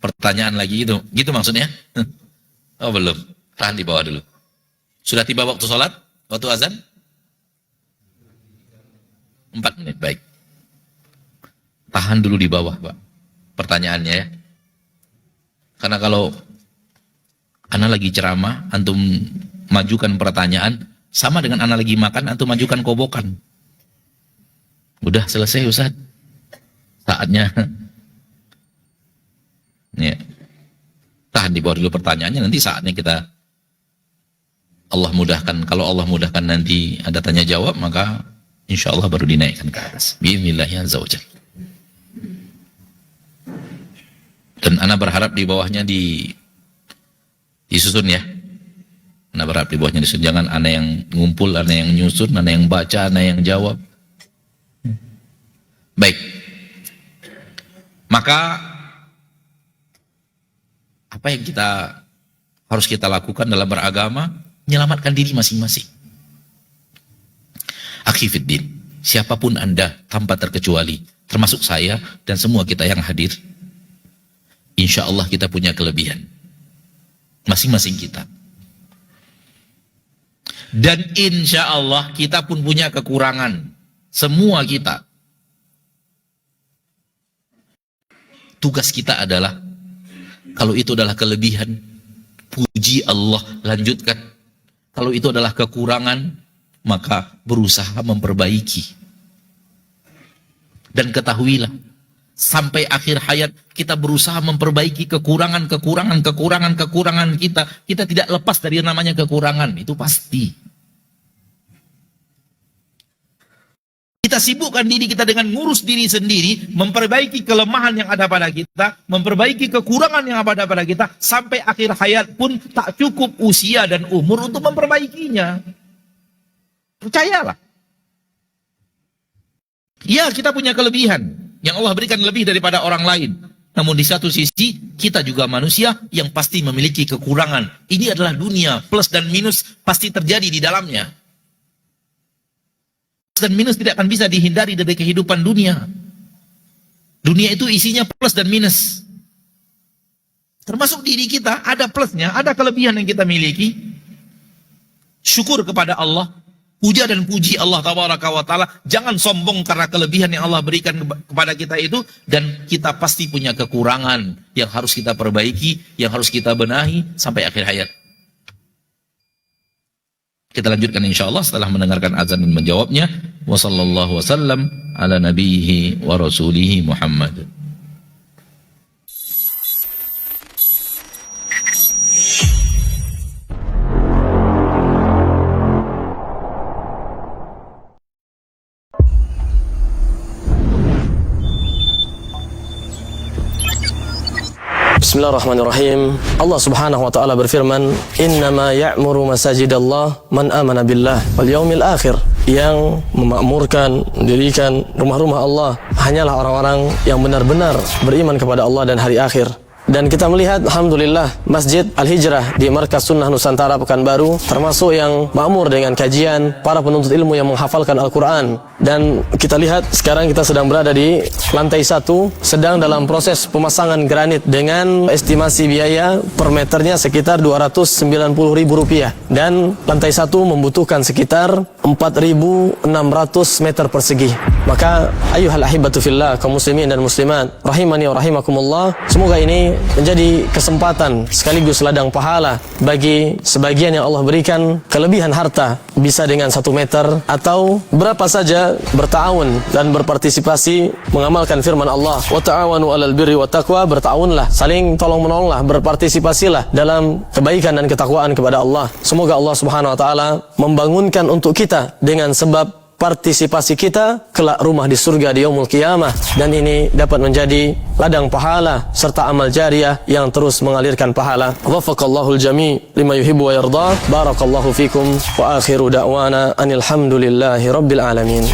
A: Pertanyaan lagi gitu? Gitu maksudnya? Oh belum, tahan di bawah dulu. Sudah tiba waktu sholat? Waktu azan? 4 menit, baik. Tahan dulu di bawah, Pak. Pertanyaannya ya. Karena kalau ana lagi ceramah, antum majukan pertanyaan, sama dengan ana lagi makan, antum majukan kobokan. Udah selesai Ustaz. Saatnya. Ya. Tahan di bawah dulu pertanyaannya, nanti saatnya kita Allah mudahkan. Kalau Allah mudahkan nanti ada tanya jawab, maka insya Allah baru dinaikkan ke atas. Bismillahirrahmanirrahim azza wa jalla. Dan ana berharap di bawahnya disusun ya. Anda berharap di bawahnya disusun. Jangan Anda yang ngumpul, Anda yang nyusun, Anda yang baca, Anda yang jawab. Baik. Maka apa yang harus kita lakukan dalam beragama? Menyelamatkan diri masing-masing. Akhi fiddin, siapapun Anda tanpa terkecuali, termasuk saya dan semua kita yang hadir, insya Allah kita punya kelebihan. Masing-masing kita. Dan insya Allah kita pun punya kekurangan. Semua kita. Tugas kita adalah, kalau itu adalah kelebihan, puji Allah, lanjutkan. Kalau itu adalah kekurangan, maka berusaha memperbaiki. Dan ketahuilah, sampai akhir hayat kita berusaha memperbaiki kekurangan kita. Kita tidak lepas dari yang namanya kekurangan, itu pasti. Kita sibukkan diri kita dengan ngurus diri sendiri, memperbaiki kelemahan yang ada pada kita, memperbaiki kekurangan yang ada pada kita, sampai akhir hayat pun tak cukup usia dan umur untuk memperbaikinya. Percayalah. Ya, kita punya kelebihan yang Allah berikan lebih daripada orang lain. Namun di satu sisi, kita juga manusia yang pasti memiliki kekurangan. Ini adalah dunia, plus dan minus pasti terjadi di dalamnya. Dan minus tidak akan bisa dihindari dari kehidupan dunia. Dunia itu isinya plus dan minus. Termasuk diri kita, ada plusnya, ada kelebihan yang kita miliki. Syukur kepada Allah, puja dan puji Allah Tabaraka wa Ta'ala. Jangan sombong karena kelebihan yang Allah berikan kepada kita itu. Dan kita pasti punya kekurangan yang harus kita perbaiki, yang harus kita benahi sampai akhir hayat. Kita lanjutkan insya Allah setelah mendengarkan azan dan menjawabnya. Wa sallallahu wasallam ala nabihi wa rasulihi Muhammad.
B: Bismillahirrahmanirrahim. Allah Subhanahu wa taala berfirman, "Innama ya'muru masajidallah man amana billah wal yaumil akhir." Yang memakmurkan, mendirikan rumah-rumah Allah hanyalah orang-orang yang benar-benar beriman kepada Allah dan hari akhir. Dan kita melihat, alhamdulillah, Masjid Al-Hijrah di Markas Sunnah Nusantara Pekanbaru termasuk yang makmur dengan kajian para penuntut ilmu yang menghafalkan Al-Quran. Dan kita lihat sekarang kita sedang berada di lantai 1, sedang dalam proses pemasangan granit dengan estimasi biaya per meternya sekitar Rp290.000. Dan lantai 1 membutuhkan sekitar 4.600 meter persegi. Maka ayuhal ahibatu fillah, kaum muslimin dan muslimat rahimani wa rahimakumullah, semoga ini menjadi kesempatan sekaligus ladang pahala bagi sebagian yang Allah berikan kelebihan harta, bisa dengan 1 meter atau berapa saja, berta'awun dan berpartisipasi mengamalkan firman Allah, wa ta'awanu 'alal birri wat taqwa, berta'awunlah, saling tolong menolonglah, berpartisipasilah dalam kebaikan dan ketakwaan kepada Allah. Semoga Allah Subhanahu wa taala membangunkan untuk kita dengan sebab partisipasi kita kelak rumah di surga di yaumul qiyamah, dan ini dapat menjadi ladang pahala serta amal jariah yang terus mengalirkan pahala. Waffaqallahul jami' lima yuhibbu wa yarda. Barakallahu fikum wa akhiru da'wana anil hamdulillahi rabbil alamin.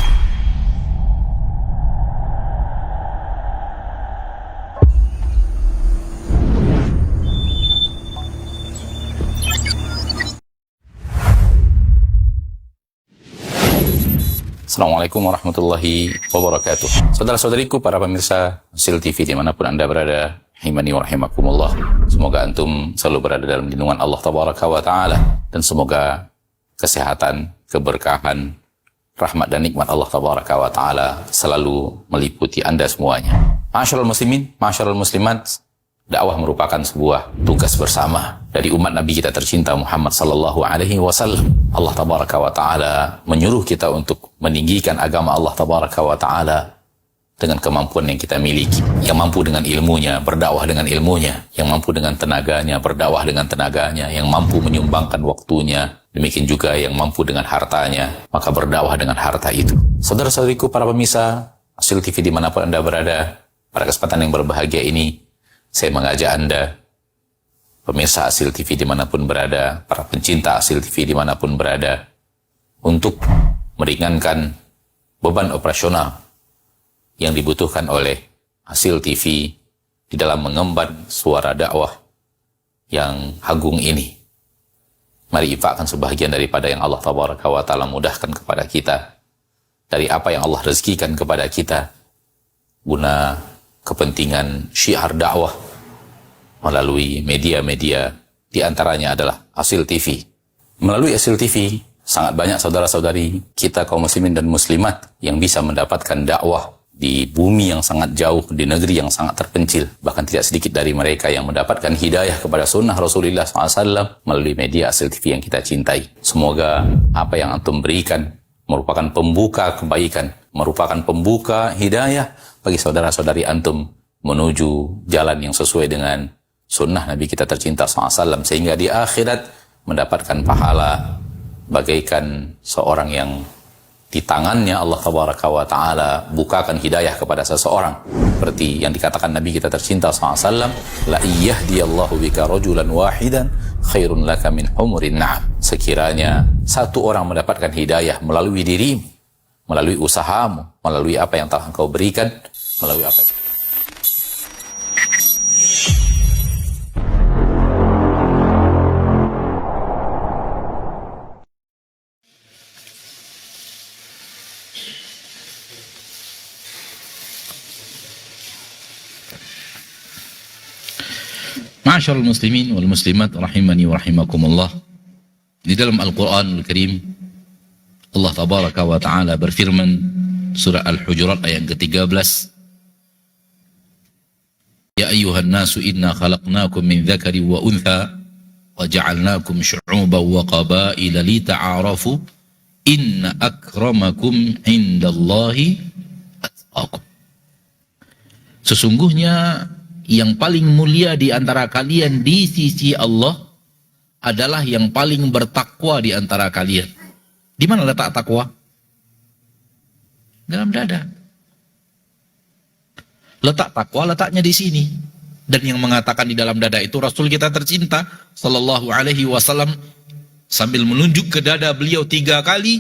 A: Assalamualaikum warahmatullahi wabarakatuh. Saudara-saudariku, para pemirsa Sil TV dimanapun Anda berada, rahimani wa rahimakumullah. Semoga antum selalu berada dalam lindungan Allah Tabaraka wa Ta'ala, dan semoga kesehatan, keberkahan, rahmat dan nikmat Allah Tabaraka wa Ta'ala selalu meliputi Anda semuanya. Ma'asyiral muslimin, ma'asyiral muslimat, dakwah merupakan sebuah tugas bersama dari umat Nabi kita tercinta Muhammad sallallahu alaihi wasallam. Allah Tabaraka wa Ta'ala menyuruh kita untuk meninggikan agama Allah Tabaraka wa Ta'ala dengan kemampuan yang kita miliki. Yang mampu dengan ilmunya, berdakwah dengan ilmunya. Yang mampu dengan tenaganya, berdakwah dengan tenaganya. Yang mampu menyumbangkan waktunya. Demikian juga yang mampu dengan hartanya, maka berdakwah dengan harta itu. Saudara-saudariku, para pemirsa Sil TV dimanapun Anda berada, pada kesempatan yang berbahagia ini, saya mengajak Anda
C: pemirsa Asil TV dimanapun berada, para pencinta Asil TV dimanapun berada, untuk meringankan beban operasional yang dibutuhkan oleh Asil TV di dalam mengemban suara dakwah yang agung ini. Mari infakkan sebahagian daripada yang Allah Tabaraka wa Ta'ala mudahkan kepada kita, dari apa yang Allah rezekikan kepada kita, guna kepentingan syiar dakwah melalui media-media, di antaranya adalah Asil TV. Melalui Asil TV, sangat banyak saudara-saudari kita kaum muslimin dan muslimat yang bisa mendapatkan dakwah di bumi yang sangat jauh, di negeri yang sangat terpencil. Bahkan tidak sedikit dari mereka yang mendapatkan hidayah kepada sunnah Rasulullah SAW melalui media Asil TV yang kita cintai. Semoga apa yang antum berikan merupakan pembuka kebaikan, merupakan pembuka hidayah bagi saudara-saudari antum menuju jalan yang sesuai dengan sunnah Nabi kita tercinta SAW, sehingga di akhirat mendapatkan pahala bagaikan seorang yang di tangannya Allah Tabaraka wa Ta'ala bukakan hidayah kepada seseorang, seperti yang dikatakan Nabi kita tercinta SAW, la iyahdiyallahu bika rajulan wahidan khairun laka min humurin na'am. Sekiranya satu orang mendapatkan hidayah melalui dirimu, melalui usahamu, melalui apa yang telah engkau berikan, melalui apa yang...
A: Ma'asyarul muslimin wal muslimat rahimani wa rahimakumullah. Di dalam Al-Quranul Karim, Allah Tabaraka wa Ta'ala berfirman, surah Al-Hujurat ayat ke-13, Ya ayyuhan nasu inna khalaqnakum min dzakari wa untha wa ja'alnakum syu'uban wa qabaila lita'arafu inna akramakum indallahi atqakum. Sesungguhnya yang paling mulia di antara kalian di sisi Allah adalah yang paling bertakwa di antara kalian. Di mana letak takwa? Dalam dada. Letak takwa letaknya di sini. Dan yang mengatakan di dalam dada itu Rasul kita tercinta sallallahu alaihi wasallam, sambil menunjuk ke dada beliau 3 kali,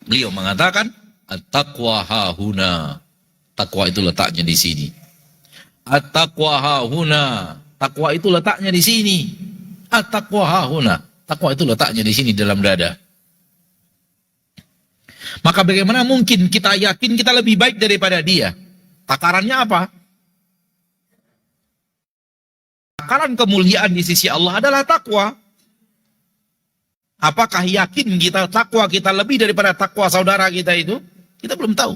A: beliau mengatakan at-taqwa hahuna. Takwa itu letaknya di sini. At-taqwa hahuna. Takwa itu letaknya di sini. At-taqwa hahuna. Takwa itu letaknya di sini dalam dada. Maka bagaimana mungkin kita yakin kita lebih baik daripada dia? Takarannya apa? Takaran kemuliaan di sisi Allah adalah takwa. Apakah yakin kita takwa kita lebih daripada takwa saudara kita itu? Kita belum tahu.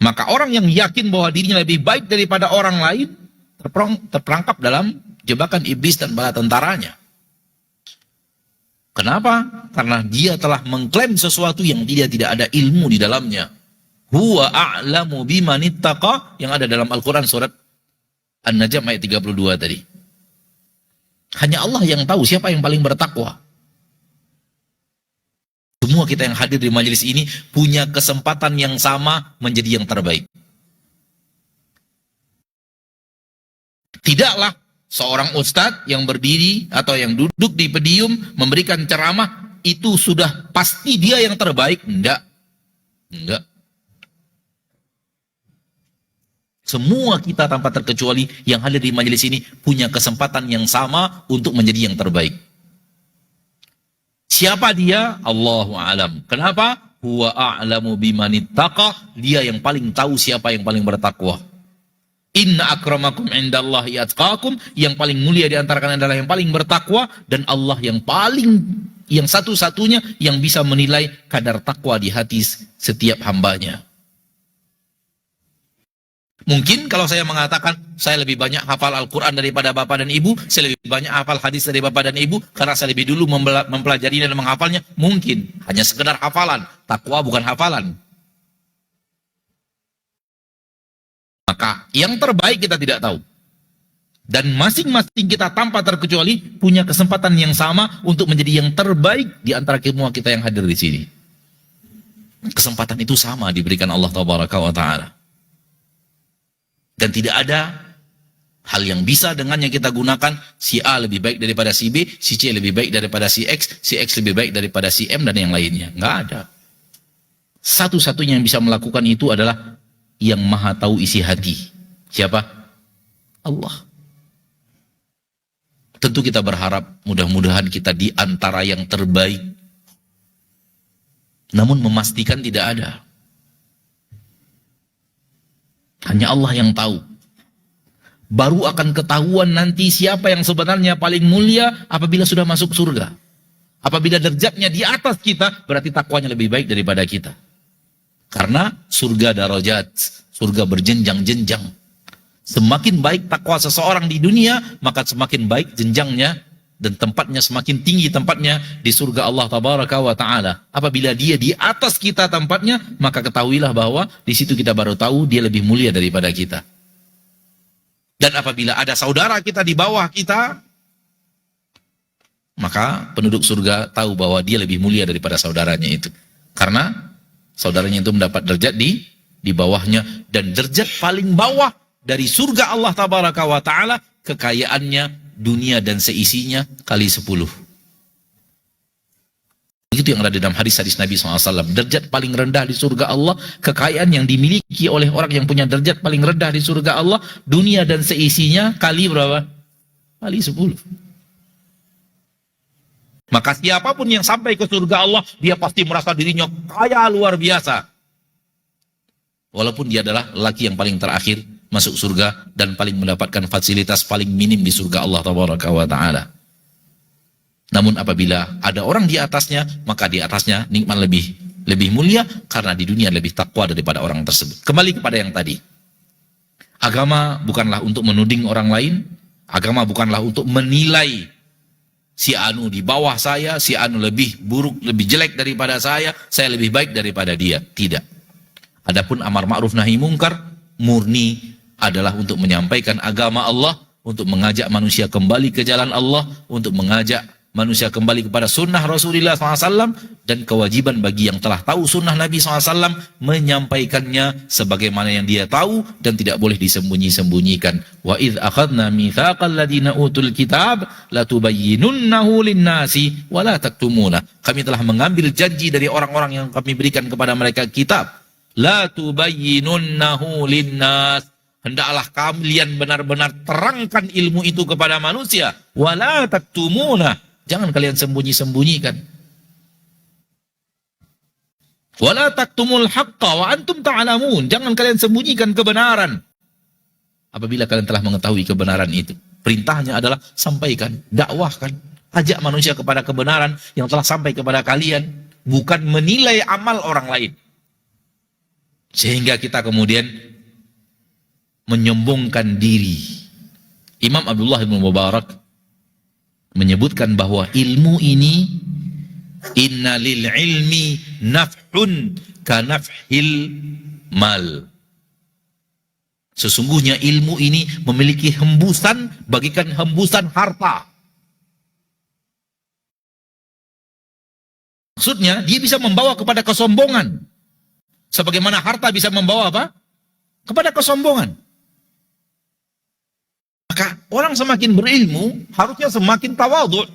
A: Maka orang yang yakin bahwa dirinya lebih baik daripada orang lain terperangkap dalam jebakan iblis dan bala tentaranya. Kenapa? Karena dia telah mengklaim sesuatu yang dia tidak ada ilmu di dalamnya. Huwa a'lamu bimanittaqa, yang ada dalam Al-Quran surat An-Najm ayat 32 tadi. Hanya Allah yang tahu siapa yang paling bertakwa. Semua kita yang hadir di majelis ini punya kesempatan yang sama menjadi yang terbaik. Tidaklah seorang ustadz yang berdiri atau yang duduk di podium memberikan ceramah itu sudah pasti dia yang terbaik. Enggak. Enggak. Semua kita tanpa terkecuali yang hadir di majelis ini punya kesempatan yang sama untuk menjadi yang terbaik. Siapa dia? Allahu a'lam. Kenapa? Huwa a'lamu bimanittaqa. Dia yang paling tahu siapa yang paling bertakwa. Inna akramakum indallahi atqakum. Yang paling mulia di antara kalian adalah yang paling bertakwa. Dan Allah yang satu-satunya yang bisa menilai kadar takwa di hati setiap hambanya. Mungkin kalau saya mengatakan saya lebih banyak hafal Al-Quran daripada bapak dan ibu, saya lebih banyak hafal hadis dari bapak dan ibu, karena saya lebih dulu mempelajari dan menghafalnya, mungkin hanya sekedar hafalan, takwa bukan hafalan. Maka yang terbaik kita tidak tahu. Dan masing-masing kita tanpa terkecuali punya kesempatan yang sama untuk menjadi yang terbaik di antara semua kita yang hadir di sini. Kesempatan itu sama diberikan Allah Tabaraka wa Ta'ala. Dan tidak ada Hal yang bisa dengannya kita gunakan, si A lebih baik daripada si B, si C lebih baik daripada si X lebih baik daripada si M, dan yang lainnya. Nggak ada. Satu-satunya yang bisa melakukan itu adalah yang maha tahu isi hati. Siapa? Allah. Tentu kita berharap mudah-mudahan kita di antara yang terbaik. Namun memastikan tidak ada. Hanya Allah yang tahu. Baru akan ketahuan nanti siapa yang sebenarnya paling mulia apabila sudah masuk surga. Apabila derajatnya di atas kita, berarti takwanya lebih baik daripada kita. Karena surga darajat, surga berjenjang-jenjang. Semakin baik takwa seseorang di dunia, maka semakin baik jenjangnya dan tempatnya semakin tinggi tempatnya di surga Allah Tabaraka wa Ta'ala. Apabila dia di atas kita tempatnya, maka ketahuilah bahwa di situ kita baru tahu dia lebih mulia daripada kita. Dan apabila ada saudara kita di bawah kita, maka penduduk surga tahu bahwa dia lebih mulia daripada saudaranya itu. Karena saudaranya itu mendapat derajat di bawahnya. Dan derajat paling bawah dari surga Allah Tabaraka wa Ta'ala, kekayaannya dunia dan seisinya kali 10. Begitu yang ada di dalam hadis-hadis Nabi SAW. Derajat paling rendah di surga Allah, kekayaan yang dimiliki oleh orang yang punya derajat paling rendah di surga Allah, dunia dan seisinya kali berapa? Kali 10. Maka siapapun yang sampai ke surga Allah, dia pasti merasa dirinya kaya luar biasa. Walaupun dia adalah lelaki yang paling terakhir masuk surga dan paling mendapatkan fasilitas paling minim di surga Allah Tabaraka wa Ta'ala. Namun apabila ada orang di atasnya, maka di atasnya nikmat lebih mulia karena di dunia lebih takwa daripada orang tersebut. Kembali kepada yang tadi. Agama bukanlah untuk menuding orang lain, agama bukanlah untuk menilai si Anu di bawah saya, si Anu lebih buruk, lebih jelek daripada saya lebih baik daripada dia. Tidak. Adapun amar ma'ruf nahi mungkar murni adalah untuk menyampaikan agama Allah, untuk mengajak manusia kembali ke jalan Allah, untuk mengajak manusia kembali kepada sunnah Rasulullah SAW, dan kewajiban bagi yang telah tahu sunnah Nabi SAW menyampaikannya sebagaimana yang dia tahu dan tidak boleh disembunyi-sembunyikan. Wa idh akhadna mitsaqal ladina utul kitab latubayyinunnahu linnasi wa la taktumuna. Kami telah mengambil janji dari orang-orang yang kami berikan kepada mereka kitab. Latubayyinunnahu linnas. Hendaklah kalian benar-benar terangkan ilmu itu kepada manusia. Wa la taktumuna. Jangan kalian sembunyi-sembunyikan. Wala taktumul haqqa wa antum ta'lamun. Jangan kalian sembunyikan kebenaran. Apabila kalian telah mengetahui kebenaran itu, perintahnya adalah sampaikan, dakwahkan, ajak manusia kepada kebenaran yang telah sampai kepada kalian, bukan menilai amal orang lain. Sehingga kita kemudian menyombongkan diri. Imam Abdullah bin Mubarak menyebutkan bahwa ilmu ini inna lil ilmi naf'un ka naf'il mal. Sesungguhnya ilmu ini memiliki hembusan bagikan hembusan harta. Maksudnya dia bisa membawa kepada kesombongan. Sebagaimana harta bisa membawa apa? Kepada kesombongan. Maka orang semakin berilmu harusnya semakin tawadhu.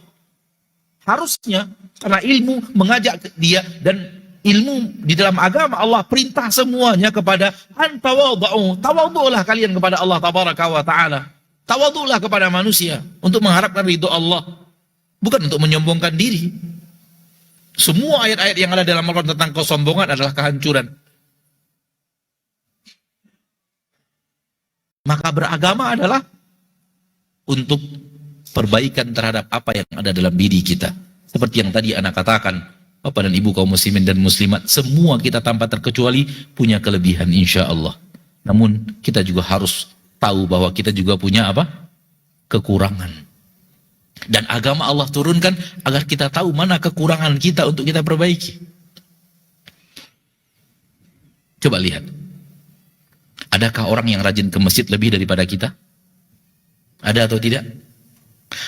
A: Harusnya, karena ilmu mengajak dia, dan ilmu di dalam agama Allah perintah semuanya kepada antawadhu. Tawadhulah kalian kepada Allah Tabaraka wa Ta'ala. Tawadhulah kepada manusia untuk mengharapkan ridho Allah, bukan untuk menyombongkan diri. Semua ayat-ayat yang ada dalam Al-Quran tentang kesombongan adalah kehancuran. Maka beragama adalah untuk perbaikan terhadap apa yang ada dalam diri kita. Seperti yang tadi anak katakan, Bapak dan Ibu kaum muslimin dan muslimat, semua kita tanpa terkecuali punya kelebihan insya Allah. Namun kita juga harus tahu bahwa kita juga punya apa? Kekurangan. Dan agama Allah turunkan agar kita tahu mana kekurangan kita untuk kita perbaiki. Coba lihat. Adakah orang yang rajin ke masjid lebih daripada kita? Ada atau tidak?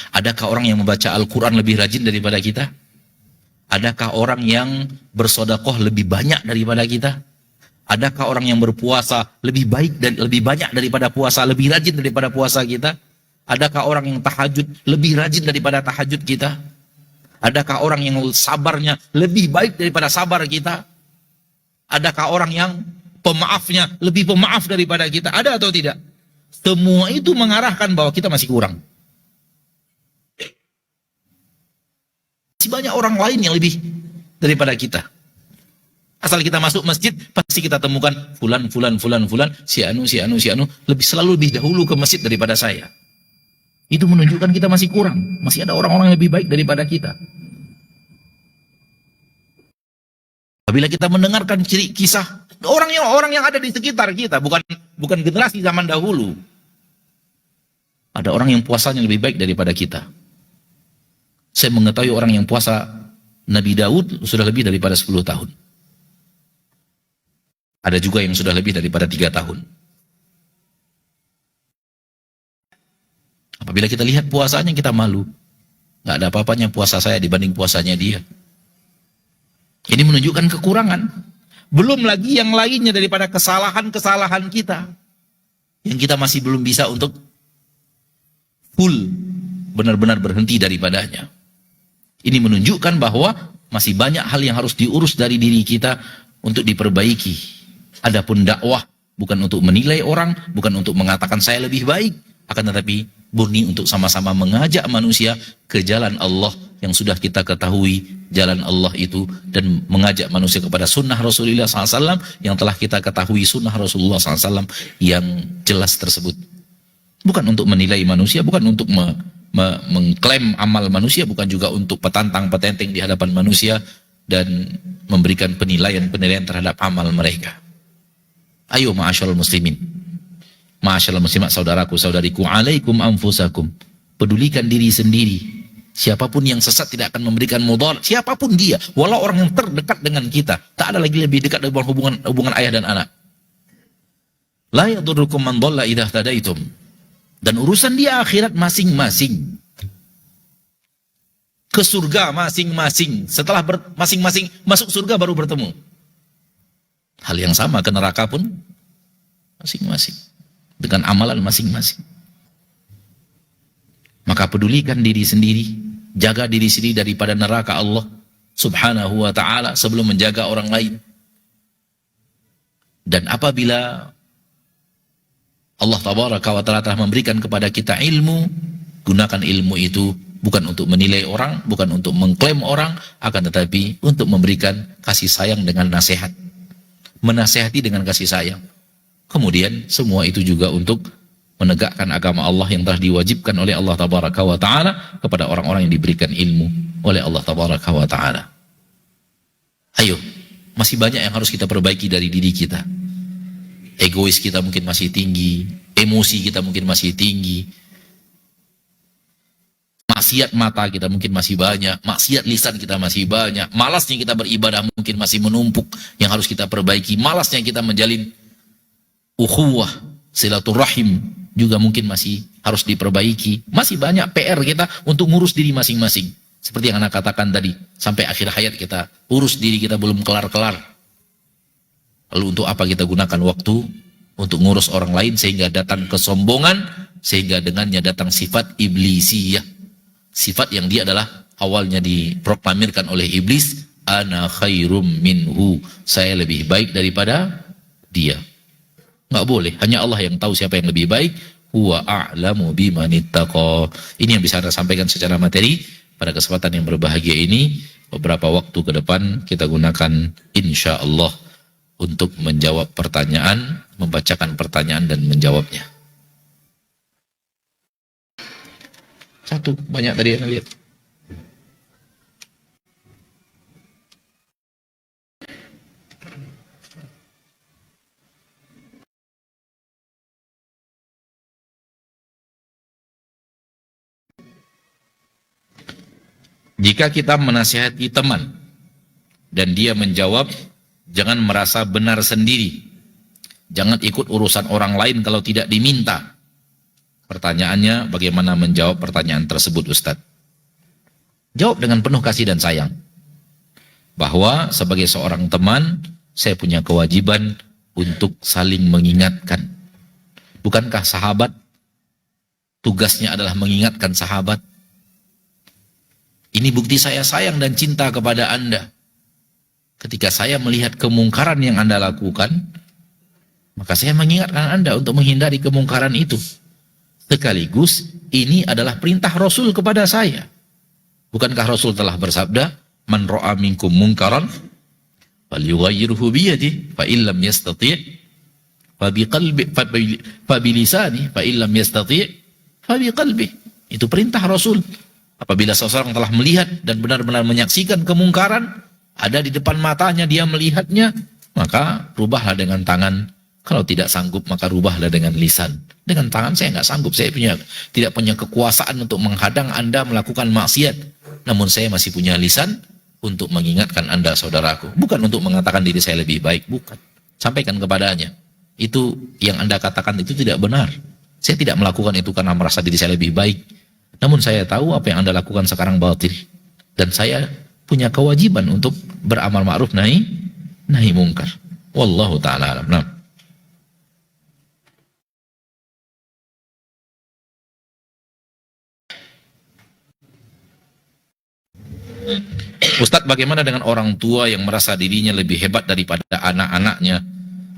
A: Adakah orang yang membaca Al-Quran lebih rajin daripada kita? Adakah orang yang bersodakoh lebih banyak daripada kita? Adakah orang yang berpuasa lebih baik dan lebih banyak daripada puasa, lebih rajin daripada puasa kita? Adakah orang yang tahajud lebih rajin daripada tahajud kita? Adakah orang yang sabarnya lebih baik daripada sabar kita? Adakah orang yang pemaafnya lebih pemaaf daripada kita? Ada atau tidak? Semua itu mengarahkan bahwa kita masih kurang. Masih banyak orang lain yang lebih daripada kita. Asal kita masuk masjid, pasti kita temukan fulan, si anu, selalu lebih dahulu ke masjid daripada saya. Itu menunjukkan kita masih kurang. Masih ada orang-orang yang lebih baik daripada kita. Apabila kita mendengarkan kisah orang yang ada di sekitar kita, bukan generasi zaman dahulu. Ada orang yang puasanya lebih baik daripada kita. Saya mengetahui orang yang puasa Nabi Daud sudah lebih daripada 10 tahun. Ada juga yang sudah lebih daripada 3 tahun. Apabila kita lihat puasanya, kita malu. Nggak ada apa-apanya puasa saya dibanding puasanya dia. Ini menunjukkan kekurangan. Belum lagi yang lainnya daripada kesalahan-kesalahan kita. Yang kita masih belum bisa untuk full, benar-benar berhenti daripadanya. Ini menunjukkan bahwa masih banyak hal yang harus diurus dari diri kita untuk diperbaiki. Adapun dakwah bukan untuk menilai orang, bukan untuk mengatakan saya lebih baik, akan tetapi murni untuk sama-sama mengajak manusia ke jalan Allah yang sudah kita ketahui jalan Allah itu, dan mengajak manusia kepada sunnah Rasulullah SAW yang telah kita ketahui sunnah Rasulullah SAW yang jelas tersebut. Bukan untuk menilai manusia, bukan untuk mengklaim amal manusia, bukan juga untuk petantang-petenteng di hadapan manusia dan memberikan penilaian-penilaian terhadap amal mereka. Ayo ma'asyarul muslimin, ma'asyarul muslimat, saudaraku, saudariku, alaikum anfusakum. Pedulikan diri sendiri. Siapapun yang sesat tidak akan memberikan mudarat, siapapun dia, walau orang yang terdekat dengan kita. Tak ada lagi lebih dekat dari hubungan ayah dan anak. La yadurrukum man dhalla idza tadaitum. Dan urusan dia akhirat masing-masing. Ke surga masing-masing. Setelah masing-masing masuk surga baru bertemu. Hal yang sama ke neraka pun masing-masing. Dengan amalan masing-masing. Maka pedulikan diri sendiri. Jaga diri sendiri daripada neraka Allah subhanahu wa ta'ala sebelum menjaga orang lain. Dan apabila Allah tabaraka wa ta'ala telah memberikan kepada kita ilmu, gunakan ilmu itu bukan untuk menilai orang, bukan untuk mengklaim orang, akan tetapi untuk memberikan kasih sayang dengan nasihat. Menasihati dengan kasih sayang. Kemudian semua itu juga untuk menegakkan agama Allah yang telah diwajibkan oleh Allah tabaraka wa ta'ala kepada orang-orang yang diberikan ilmu oleh Allah tabaraka wa ta'ala. Ayo, masih banyak yang harus kita perbaiki dari diri kita. Egois kita mungkin masih tinggi, emosi kita mungkin masih tinggi, maksiat mata kita mungkin masih banyak, maksiat lisan kita masih banyak, malasnya kita beribadah mungkin masih menumpuk yang harus kita perbaiki, malasnya kita menjalin ukhuwah, silaturahim juga mungkin masih harus diperbaiki. Masih banyak PR kita untuk ngurus diri masing-masing. Seperti yang anak katakan tadi, sampai akhir hayat kita urus diri kita belum kelar-kelar. Lalu untuk apa kita gunakan waktu untuk ngurus orang lain sehingga datang kesombongan, sehingga dengannya datang sifat iblisiyah. Sifat yang dia adalah awalnya diproklamirkan oleh iblis, ana khairum minhu, saya lebih baik daripada dia. Nggak boleh, hanya Allah yang tahu siapa yang lebih baik. Huwa a'lamu bimanittaqa. Ini yang bisa saya sampaikan secara materi pada kesempatan yang berbahagia ini. Beberapa waktu ke depan kita gunakan insya Allah untuk menjawab pertanyaan, membacakan pertanyaan dan menjawabnya. Satu, banyak tadi yang lihat. Jika kita menasihati teman dan dia menjawab, jangan merasa benar sendiri. Jangan ikut urusan orang lain kalau tidak diminta. Pertanyaannya, bagaimana menjawab pertanyaan tersebut, Ustadz? Jawab dengan penuh kasih dan sayang. Bahwa sebagai seorang teman, saya punya kewajiban untuk saling mengingatkan. Bukankah sahabat tugasnya adalah mengingatkan sahabat? Ini bukti saya sayang dan cinta kepada Anda. Ketika saya melihat kemungkaran yang Anda lakukan, maka saya mengingatkan Anda untuk menghindari kemungkaran itu. Sekaligus ini adalah perintah Rasul kepada saya. Bukankah Rasul telah bersabda, "Man ra'a minkum munkaran falyughayyirhu bi yadihi, fa illam yastati' fa biqalbi fa bilisani, fa illam yastati' fa biqalbi." Itu perintah Rasul. Apabila seseorang telah melihat dan benar-benar menyaksikan kemungkaran ada di depan matanya, dia melihatnya, maka rubahlah dengan tangan. Kalau tidak sanggup, maka rubahlah dengan lisan. Dengan tangan saya nggak sanggup, saya tidak punya kekuasaan untuk menghadang Anda melakukan maksiat. Namun saya masih punya lisan untuk mengingatkan Anda, saudaraku. Bukan untuk mengatakan diri saya lebih baik, bukan. Sampaikan kepadanya. Itu yang Anda katakan itu tidak benar. Saya tidak melakukan itu karena merasa diri saya lebih baik. Namun saya tahu apa yang Anda lakukan sekarang batil. Dan saya punya kewajiban untuk beramal ma'ruf nahi mungkar. Wallahu ta'ala alam. Nah. Ustadz, bagaimana dengan orang tua yang merasa dirinya lebih hebat daripada anak-anaknya?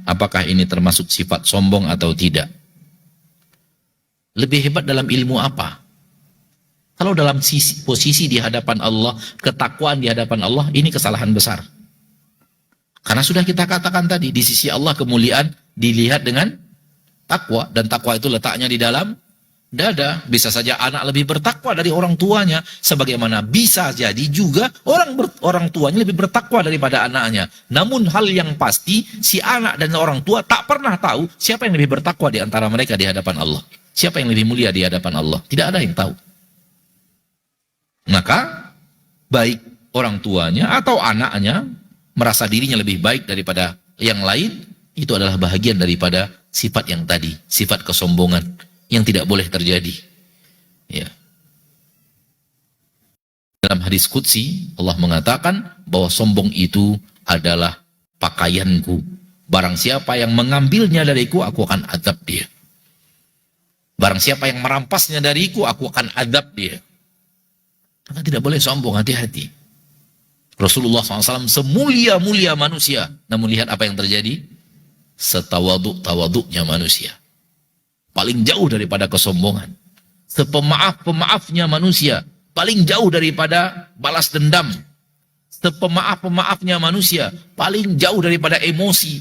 A: Apakah ini termasuk sifat sombong atau tidak? Lebih hebat dalam ilmu apa? Kalau dalam posisi di hadapan Allah, ketakwaan di hadapan Allah, ini kesalahan besar. Karena sudah kita katakan tadi, di sisi Allah kemuliaan dilihat dengan takwa. Dan takwa itu letaknya di dalam dada. Bisa saja anak lebih bertakwa dari orang tuanya, sebagaimana bisa jadi juga orang tuanya lebih bertakwa daripada anaknya. Namun hal yang pasti, si anak dan orang tua tak pernah tahu siapa yang lebih bertakwa di antara mereka di hadapan Allah. Siapa yang lebih mulia di hadapan Allah. Tidak ada yang tahu. Maka baik orang tuanya atau anaknya merasa dirinya lebih baik daripada yang lain, itu adalah bahagian daripada sifat yang tadi, sifat kesombongan yang tidak boleh terjadi. Ya. Dalam hadis qudsi Allah mengatakan bahwa sombong itu adalah pakaianku. Barang siapa yang mengambilnya dariku, aku akan azab dia. Barang siapa yang merampasnya dariku, aku akan azab dia. Maka tidak boleh sombong, hati-hati. Rasulullah SAW semulia-mulia manusia, namun lihat apa yang terjadi. Setawaduk-tawaduknya manusia. Paling jauh daripada kesombongan. Sepemaaf-pemaafnya manusia, paling jauh daripada balas dendam. Sepemaaf-pemaafnya manusia, paling jauh daripada emosi.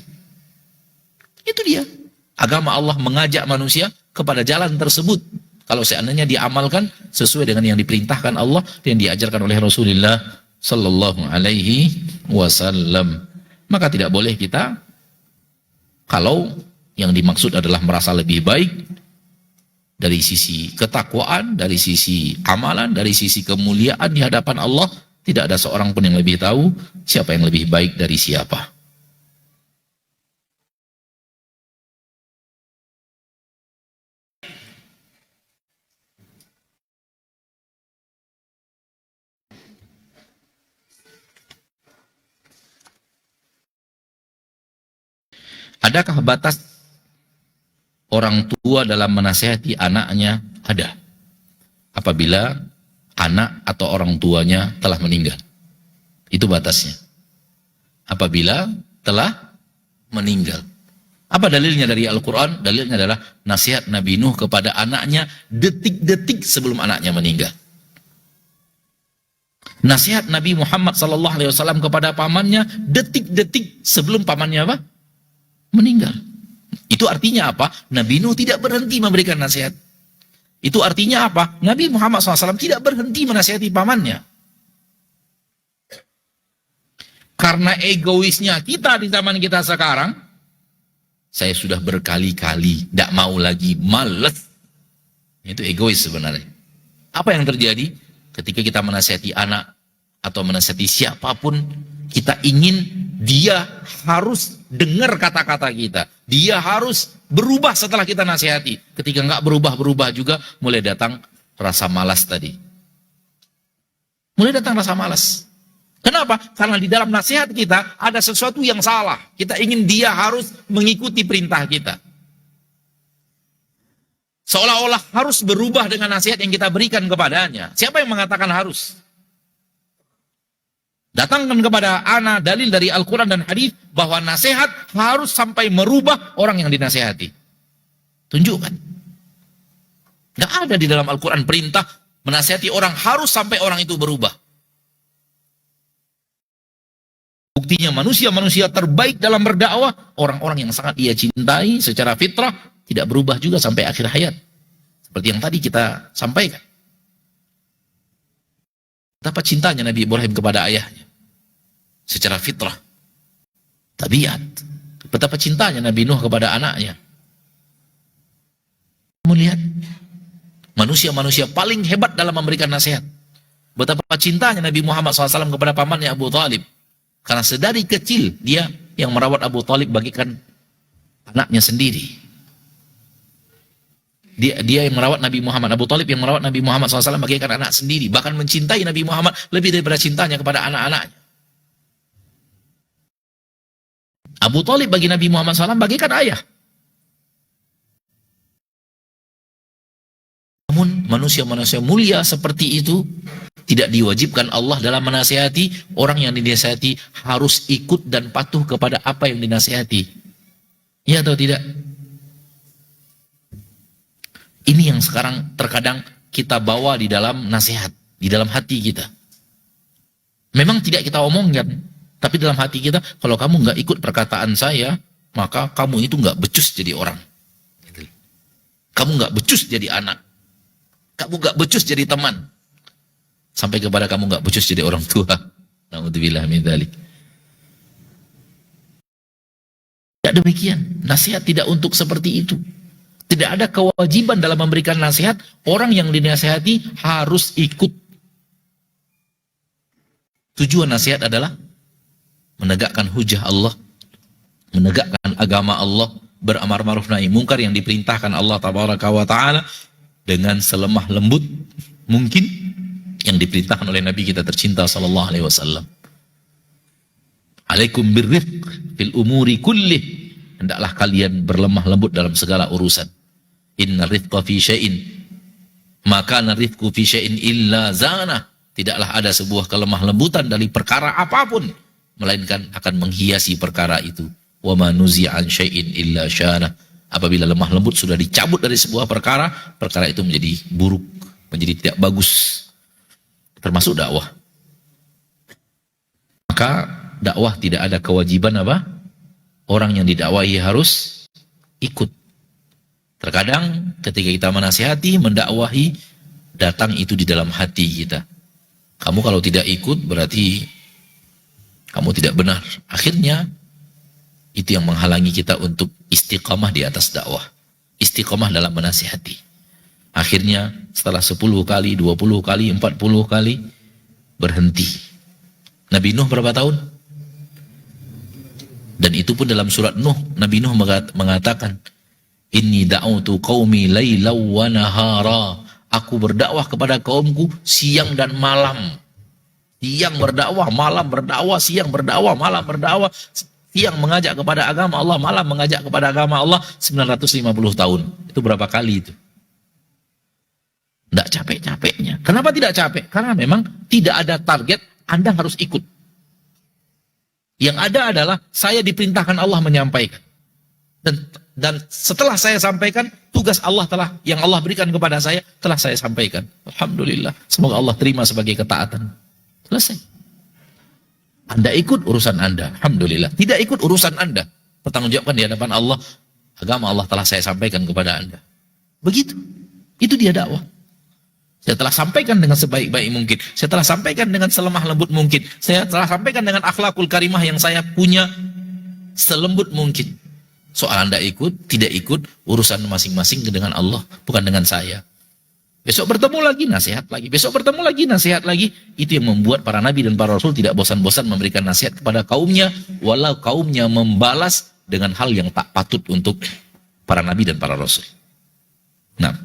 A: Itu dia. Agama Allah mengajak manusia kepada jalan tersebut. Kalau seandainya diamalkan sesuai dengan yang diperintahkan Allah dan diajarkan oleh Rasulullah Sallallahu Alaihi Wasallam, maka tidak boleh kita, kalau yang dimaksud adalah merasa lebih baik dari sisi ketakwaan, dari sisi amalan, dari sisi kemuliaan di hadapan Allah, tidak ada seorang pun yang lebih tahu siapa yang lebih baik dari siapa. Adakah batas orang tua dalam menasihati anaknya? Ada. Apabila anak atau orang tuanya telah meninggal. Itu batasnya. Apabila telah meninggal. Apa dalilnya dari Al-Quran? Dalilnya adalah nasihat Nabi Nuh kepada anaknya detik-detik sebelum anaknya meninggal. Nasihat Nabi Muhammad SAW kepada pamannya detik-detik sebelum pamannya apa? Meninggal. Itu artinya apa? Nabi Nuh tidak berhenti memberikan nasihat. Itu artinya apa? Nabi Muhammad SAW tidak berhenti menasihati pamannya. Karena egoisnya kita di zaman kita sekarang, saya sudah berkali-kali tidak mau lagi, males. Itu egois sebenarnya. Apa yang terjadi ketika kita menasihati anak atau menasihati siapapun, kita ingin dia harus dengar kata-kata kita. Dia harus berubah setelah kita nasihati. Ketika nggak berubah juga, mulai datang rasa malas tadi. Mulai datang rasa malas. Kenapa? Karena di dalam nasihat kita ada sesuatu yang salah. Kita ingin dia harus mengikuti perintah kita. Seolah-olah harus berubah dengan nasihat yang kita berikan kepadanya. Siapa yang mengatakan harus? Datangkan kepada ana dalil dari Al-Quran dan hadis bahwa nasihat harus sampai merubah orang yang dinasihati. Tunjukkan. Nggak ada di dalam Al-Quran perintah menasihati orang harus sampai orang itu berubah. Buktinya manusia-manusia terbaik dalam berdakwah, orang-orang yang sangat ia cintai secara fitrah, tidak berubah juga sampai akhir hayat. Seperti yang tadi kita sampaikan. Betapa cintanya Nabi Ibrahim kepada ayahnya. Secara fitrah. Tabiat. Betapa cintanya Nabi Nuh kepada anaknya. Melihat manusia-manusia paling hebat dalam memberikan nasihat. Betapa cintanya Nabi Muhammad SAW kepada pamannya Abu Talib. Karena sedari kecil dia yang merawat Abu Talib bagikan anaknya sendiri. Dia yang merawat Nabi Muhammad, Abu Talib yang merawat Nabi Muhammad SAW bagikan anak sendiri. Bahkan mencintai Nabi Muhammad lebih daripada cintanya kepada anak-anaknya. Abu Talib bagi Nabi Muhammad SAW bagikan ayah. Namun manusia-manusia mulia seperti itu tidak diwajibkan Allah dalam menasihati. Orang yang dinasihati harus ikut dan patuh kepada apa yang dinasihati. Ya atau tidak? Ini yang sekarang terkadang kita bawa di dalam nasihat, di dalam hati kita. Memang tidak kita omongkan, tapi dalam hati kita, kalau kamu nggak ikut perkataan saya, maka kamu itu nggak becus jadi orang. Kamu nggak becus jadi anak. Kamu nggak becus jadi teman. Sampai kepada kamu nggak becus jadi orang tua. Na'udzubillah min dzalik. Tidak demikian. Nasihat tidak untuk seperti itu. Tidak ada kewajiban dalam memberikan nasihat. Orang yang dinasihati harus ikut. Tujuan nasihat adalah menegakkan hujah Allah, menegakkan agama Allah, beramar ma'ruf nahi mungkar yang diperintahkan Allah tabaraka wa ta'ala dengan selemah lembut mungkin yang diperintahkan oleh Nabi kita tercinta sallallahu alaihi wasallam. Alaikum birrifq fil umuri kullih. Hendaklah kalian berlemah lembut dalam segala urusan. Inna rifqa fi syai'in maka narifku fi syai'in illa zana. Tidaklah ada sebuah kelemah lembutan dari perkara apapun melainkan akan menghiasi perkara itu. Wa ma nuzi'an syai'in illa syana. Apabila lemah lembut sudah dicabut dari sebuah perkara, perkara itu menjadi buruk, menjadi tidak bagus. Termasuk dakwah. Maka dakwah tidak ada kewajiban apa? Orang yang didakwahi harus ikut. Terkadang ketika kita menasihati, mendakwahi, datang itu di dalam hati kita. Kamu kalau tidak ikut berarti kamu tidak benar. Akhirnya itu yang menghalangi kita untuk istiqamah di atas dakwah. Istiqamah dalam menasihati. Akhirnya setelah 10 kali, 20 kali, 40 kali berhenti. Nabi Nuh berapa tahun? Dan itu pun dalam surat Nuh, Nabi Nuh mengatakan, Inni da'utu qaumi laylaw wa nahara. Aku berdakwah kepada kaumku siang dan malam. Siang berdakwah, malam berdakwah, siang berdakwah, malam berdakwah. Siang mengajak kepada agama Allah, malam mengajak kepada agama Allah 950 tahun. Itu berapa kali itu? Tidak capek-capeknya. Kenapa tidak capek? Karena memang tidak ada target, Anda harus ikut. Yang ada adalah saya diperintahkan Allah menyampaikan. Dan setelah saya sampaikan, tugas Allah yang Allah berikan kepada saya telah saya sampaikan. Alhamdulillah. Semoga Allah terima sebagai ketaatan. Selesai. Anda ikut urusan Anda. Alhamdulillah. Tidak ikut urusan Anda. Pertanggungjawabkan di hadapan Allah. Agama Allah telah saya sampaikan kepada Anda. Begitu. Itu dia dakwah. Saya telah sampaikan dengan sebaik-baik mungkin. Saya telah sampaikan dengan selemah lembut mungkin. Saya telah sampaikan dengan akhlakul karimah yang saya punya selembut mungkin. Soal Anda ikut, tidak ikut, urusan masing-masing dengan Allah, bukan dengan saya. Besok bertemu lagi, nasihat lagi. Besok bertemu lagi, nasihat lagi. Itu yang membuat para nabi dan para rasul tidak bosan-bosan memberikan nasihat kepada kaumnya, walau kaumnya membalas dengan hal yang tak patut untuk para nabi dan para rasul. Nah,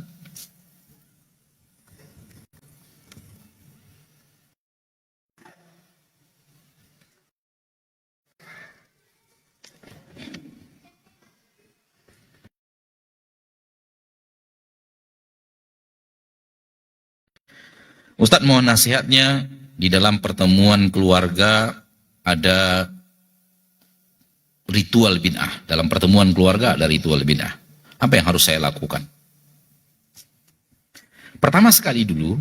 A: Ustadz mohon nasihatnya, di dalam pertemuan keluarga ada ritual bid'ah. Dalam pertemuan keluarga ada ritual bid'ah. Apa yang harus saya lakukan? Pertama sekali dulu,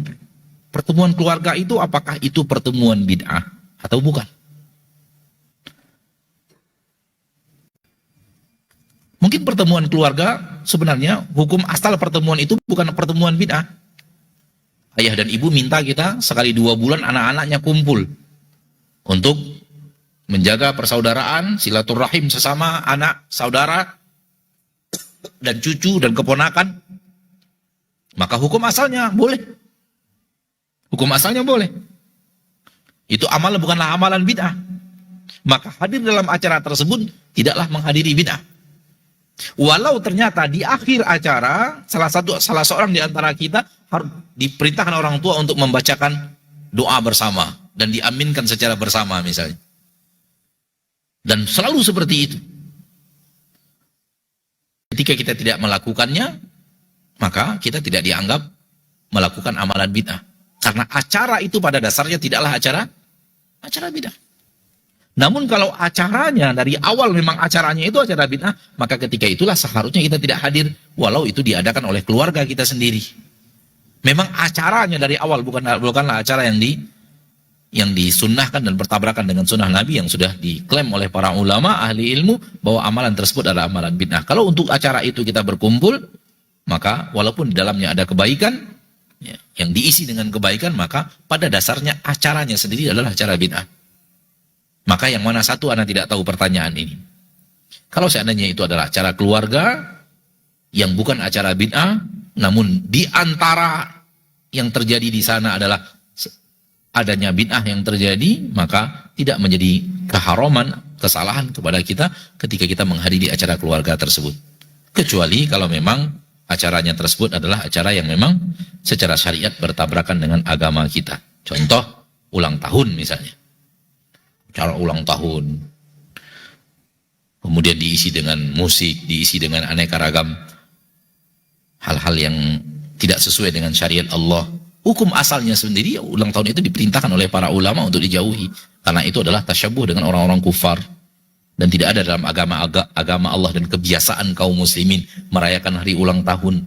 A: pertemuan keluarga itu apakah itu pertemuan bid'ah atau bukan? Mungkin pertemuan keluarga sebenarnya hukum asal pertemuan itu bukan pertemuan bid'ah. Ayah dan ibu minta kita sekali 2 bulan anak-anaknya kumpul untuk menjaga persaudaraan, silaturahim sesama anak, saudara, dan cucu dan keponakan. Maka hukum asalnya boleh. Hukum asalnya boleh. Itu amal bukanlah amalan bid'ah. Maka hadir dalam acara tersebut tidaklah menghadiri bid'ah. Walau ternyata di akhir acara salah seorang di antara kita harus diperintahkan orang tua untuk membacakan doa bersama dan diaminkan secara bersama misalnya. Dan selalu seperti itu. Ketika kita tidak melakukannya, maka kita tidak dianggap melakukan amalan bid'ah. Karena acara itu pada dasarnya tidaklah acara bid'ah. Namun kalau acaranya dari awal memang acaranya itu acara bid'ah, maka ketika itulah seharusnya kita tidak hadir walau itu diadakan oleh keluarga kita sendiri. Memang acaranya dari awal bukanlah acara yang disunnahkan dan bertabrakan dengan sunnah Nabi yang sudah diklaim oleh para ulama ahli ilmu bahwa amalan tersebut adalah amalan bid'ah. Kalau untuk acara itu kita berkumpul, maka walaupun di dalamnya ada kebaikan ya, yang diisi dengan kebaikan, maka pada dasarnya acaranya sendiri adalah acara bid'ah. Maka yang mana satu Anda tidak tahu pertanyaan ini. Kalau seandainya itu adalah acara keluarga yang bukan acara bid'ah, namun di antara yang terjadi di sana adalah adanya bid'ah yang terjadi, maka tidak menjadi keharaman, kesalahan kepada kita ketika kita menghadiri acara keluarga tersebut. Kecuali kalau memang acaranya tersebut adalah acara yang memang secara syariat bertabrakan dengan agama kita. Contoh, ulang tahun misalnya. Acara ulang tahun. Kemudian diisi dengan musik, diisi dengan aneka ragam hal-hal yang tidak sesuai dengan syariat Allah. Hukum asalnya sendiri, ulang tahun itu diperintahkan oleh para ulama untuk dijauhi. Karena itu adalah tasyabuh dengan orang-orang kufar. Dan tidak ada dalam agama Allah dan kebiasaan kaum muslimin merayakan hari ulang tahun.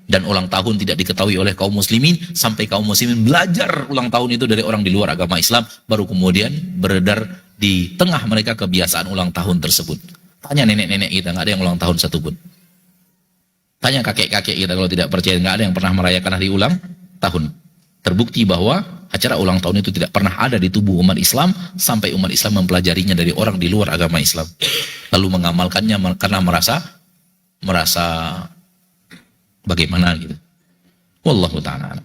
A: Dan ulang tahun tidak diketahui oleh kaum muslimin sampai kaum muslimin belajar ulang tahun itu dari orang di luar agama Islam, baru kemudian beredar di tengah mereka kebiasaan ulang tahun tersebut. Tanya nenek-nenek kita, nggak ada yang ulang tahun satupun. Tanya kakek-kakek kita, kalau tidak percaya, nggak ada yang pernah merayakan hari ulang tahun. Terbukti bahwa acara ulang tahun itu tidak pernah ada di tubuh umat Islam sampai umat Islam mempelajarinya dari orang di luar agama Islam, lalu mengamalkannya karena merasa bagaimana gitu. Wallahu ta'ala.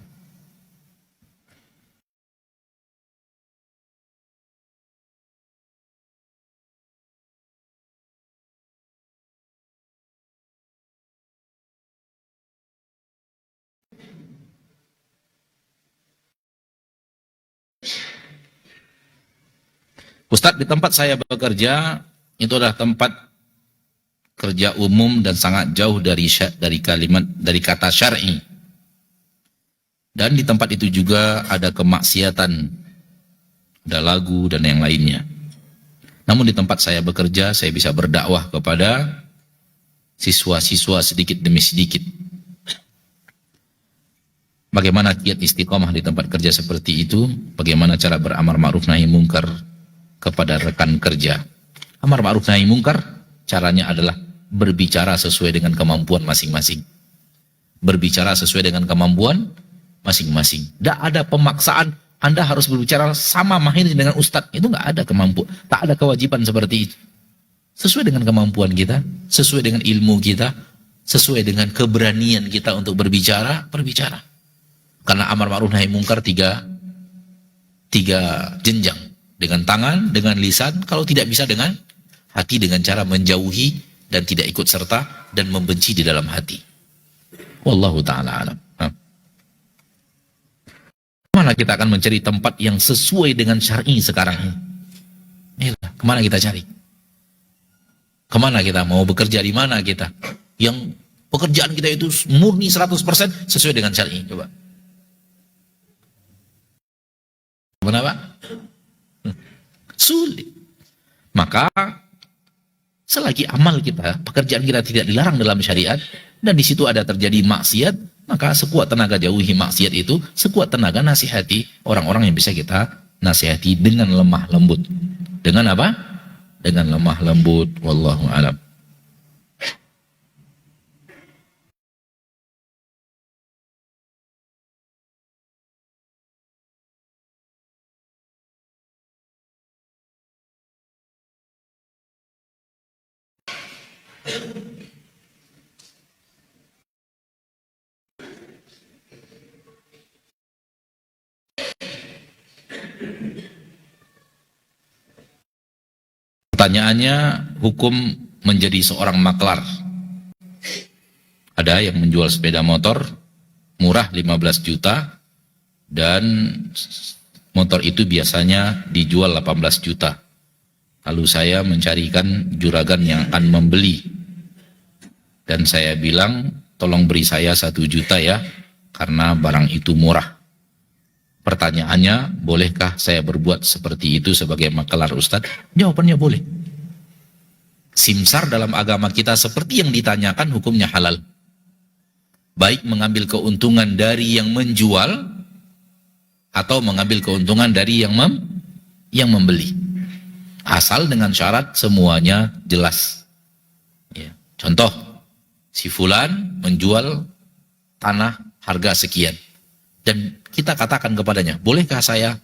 A: Ustadz, di tempat saya bekerja itu adalah tempat kerja umum dan sangat jauh dari kata syar'i. Dan di tempat itu juga ada kemaksiatan, ada lagu dan yang lainnya. Namun di tempat saya bekerja, saya bisa berdakwah kepada siswa-siswa sedikit demi sedikit. Bagaimana kiat istiqomah di tempat kerja seperti itu? Bagaimana cara beramar ma'ruf nahi mungkar kepada rekan kerja? Amar ma'ruf nahi mungkar caranya adalah berbicara sesuai dengan kemampuan masing-masing. Berbicara sesuai dengan kemampuan masing-masing. Tidak ada pemaksaan Anda harus berbicara sama mahir dengan ustadz. Itu nggak ada kemampuan. Tak ada kewajiban seperti itu. Sesuai dengan kemampuan kita, sesuai dengan ilmu kita, sesuai dengan keberanian kita untuk berbicara, berbicara. Karena amar ma'ruf nahi mungkar tiga jenjang. Dengan tangan, dengan lisan, kalau tidak bisa dengan hati, dengan cara menjauhi dan tidak ikut serta dan membenci di dalam hati. Wallahu ta'ala alam. Kemana kita akan mencari tempat yang sesuai dengan syar'i sekarang ini? Kemana kita cari? Kemana kita mau bekerja, di mana kita? Yang pekerjaan kita itu murni 100% sesuai dengan syar'i. Coba. Kenapa? Sulit. Maka selagi amal kita, pekerjaan kita tidak dilarang dalam syariat, dan di situ ada terjadi maksiat, maka sekuat tenaga jauhi maksiat itu, sekuat tenaga nasihati orang-orang yang bisa kita nasihati dengan lemah lembut. Dengan apa? Dengan lemah lembut. Wallahu a'lam. Pertanyaannya, hukum menjadi seorang maklar. Ada yang menjual sepeda motor murah 15 juta dan motor itu biasanya dijual 18 juta. Lalu saya mencarikan juragan yang akan membeli. Dan saya bilang, tolong beri saya 1 juta ya, karena barang itu murah. Pertanyaannya, bolehkah saya berbuat seperti itu sebagai maklar Ustadz? Jawabannya boleh. Simsar dalam agama kita seperti yang ditanyakan hukumnya halal. Baik mengambil keuntungan dari yang menjual atau mengambil keuntungan dari yang membeli. Asal dengan syarat semuanya jelas. Ya. Contoh, si fulan menjual tanah harga sekian. Dan kita katakan kepadanya, bolehkah saya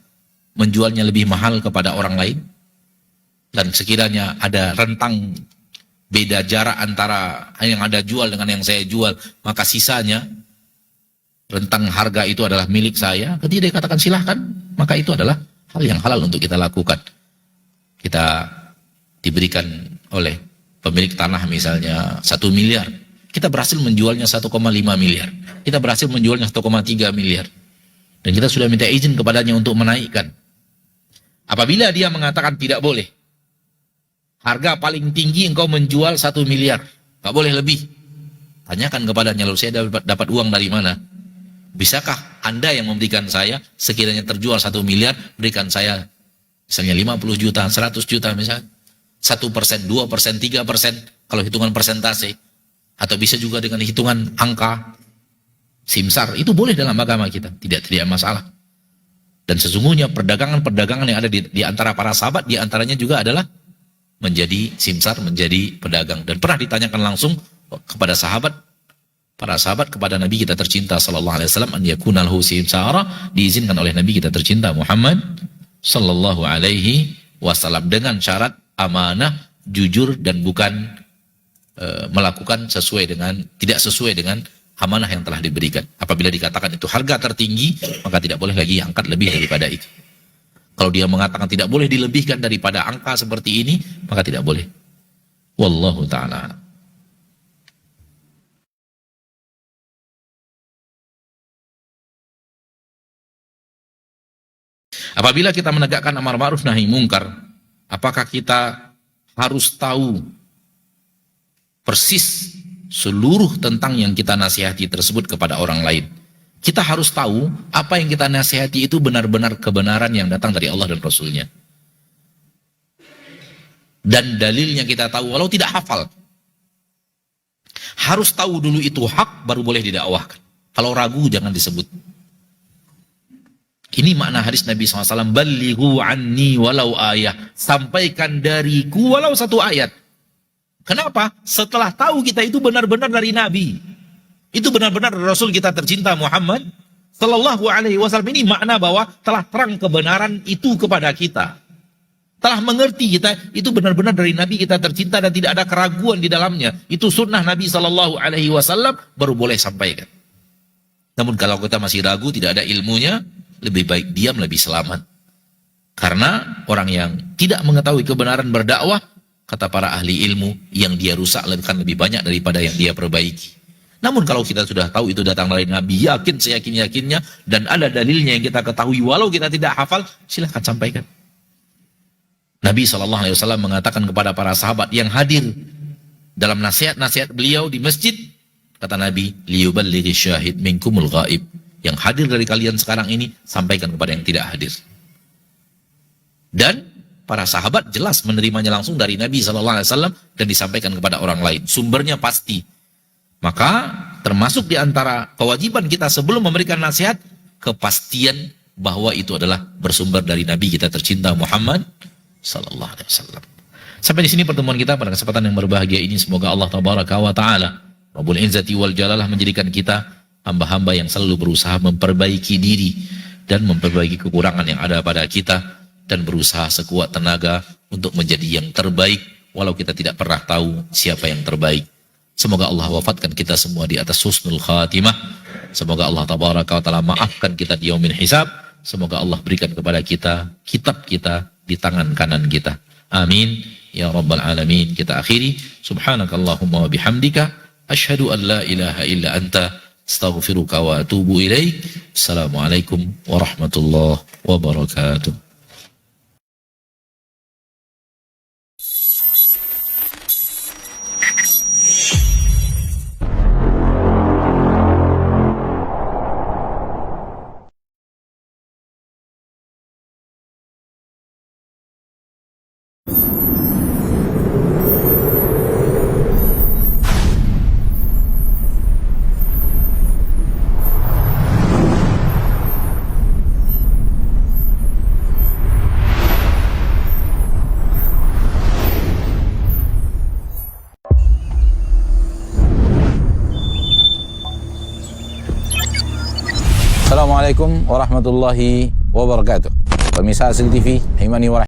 A: menjualnya lebih mahal kepada orang lain? Dan sekiranya ada rentang beda jarak antara yang Anda jual dengan yang saya jual, maka sisanya rentang harga itu adalah milik saya. Ketika dia katakan silahkan, maka itu adalah hal yang halal untuk kita lakukan. Kita diberikan oleh pemilik tanah misalnya 1 miliar, kita berhasil menjualnya 1,5 miliar, kita berhasil menjualnya 1,3 miliar, dan kita sudah minta izin kepadanya untuk menaikkan. Apabila dia mengatakan tidak boleh, harga paling tinggi engkau menjual 1 miliar, gak boleh lebih, tanyakan kepadanya, lalu saya dapat uang dari mana? Bisakah Anda yang memberikan saya, sekiranya terjual 1 miliar, berikan saya misalnya 50 juta, 100 juta misalnya, 1%, 2%, 3%, kalau hitungan persentase, atau bisa juga dengan hitungan angka, simsar, itu boleh dalam agama kita, tidak masalah. Dan sesungguhnya perdagangan-perdagangan yang ada di antara para sahabat, di antaranya juga adalah menjadi simsar, menjadi pedagang. Dan pernah ditanyakan langsung kepada sahabat, para sahabat kepada Nabi kita tercinta sallallahu alaihi wasallam, an yakunal hu simsara, diizinkan oleh Nabi kita tercinta Muhammad sallallahu alaihi wasallam dengan syarat amanah, jujur, dan bukan melakukan tidak sesuai dengan amanah yang telah diberikan. Apabila dikatakan itu harga tertinggi, maka tidak boleh lagi angkat lebih daripada itu. Kalau dia mengatakan tidak boleh dilebihkan daripada angka seperti ini, maka tidak boleh. Wallahu ta'ala. Apabila kita menegakkan amar ma'ruf nahi mungkar, apakah kita harus tahu persis seluruh tentang yang kita nasihati tersebut kepada orang lain? Kita harus tahu apa yang kita nasihati itu benar-benar kebenaran yang datang dari Allah dan Rasulnya. Dan dalilnya kita tahu walau tidak hafal. Harus tahu dulu itu hak baru boleh didakwahkan. Kalau ragu jangan disebut. Ini makna hadis Nabi SAW, balighu anni walau ayah, sampaikan dariku walau 1 ayat. Kenapa? Setelah tahu kita itu benar-benar dari Nabi, itu benar-benar Rasul kita tercinta Muhammad Sallallahu Alaihi Wasallam, ini makna bahwa telah terang kebenaran itu kepada kita, telah mengerti kita itu benar-benar dari Nabi kita tercinta dan tidak ada keraguan di dalamnya. Itu sunnah Nabi Sallallahu Alaihi Wasallam, baru boleh sampaikan. Namun kalau kita masih ragu, tidak ada ilmunya, lebih baik diam, lebih selamat. Karena orang yang tidak mengetahui kebenaran berdakwah, kata para ahli ilmu, yang dia rusak akan lebih banyak daripada yang dia perbaiki. Namun kalau kita sudah tahu itu datang dari Nabi, yakin seyakin-yakinnya, dan ada dalilnya yang kita ketahui walau kita tidak hafal, silahkan sampaikan. Nabi SAW mengatakan kepada para sahabat yang hadir dalam nasihat-nasihat beliau di masjid, kata Nabi, liyuballighi syahid minkumul ghaib, yang hadir dari kalian sekarang ini, sampaikan kepada yang tidak hadir. Dan para sahabat jelas menerimanya langsung dari Nabi SAW dan disampaikan kepada orang lain. Sumbernya pasti. Maka termasuk di antara kewajiban kita sebelum memberikan nasihat, kepastian bahwa itu adalah bersumber dari Nabi kita tercinta Muhammad SAW. Sampai di sini pertemuan kita pada kesempatan yang berbahagia ini. Semoga Allah Tabaraka wa Ta'ala Rabbul Izzati wal Jalalah menjadikan kita hamba-hamba yang selalu berusaha memperbaiki diri dan memperbaiki kekurangan yang ada pada kita, dan berusaha sekuat tenaga untuk menjadi yang terbaik walau kita tidak pernah tahu siapa yang terbaik. Semoga Allah wafatkan kita semua di atas husnul khatimah. Semoga Allah Tabaraka wa Ta'ala maafkan kita di yaumil hisab. Semoga Allah berikan kepada kita kitab kita di tangan kanan kita. Amin ya rabbal alamin. Kita akhiri, subhanakallahumma wa bihamdika asyhadu an la ilaha illa anta astaghfiruka wa atubu ilaik. Assalamualaikum warahmatullahi wabarakatuh.
C: Assalamualaikum warahmatullahi wabarakatuh. Pemirsa Asli TV, rahimani wa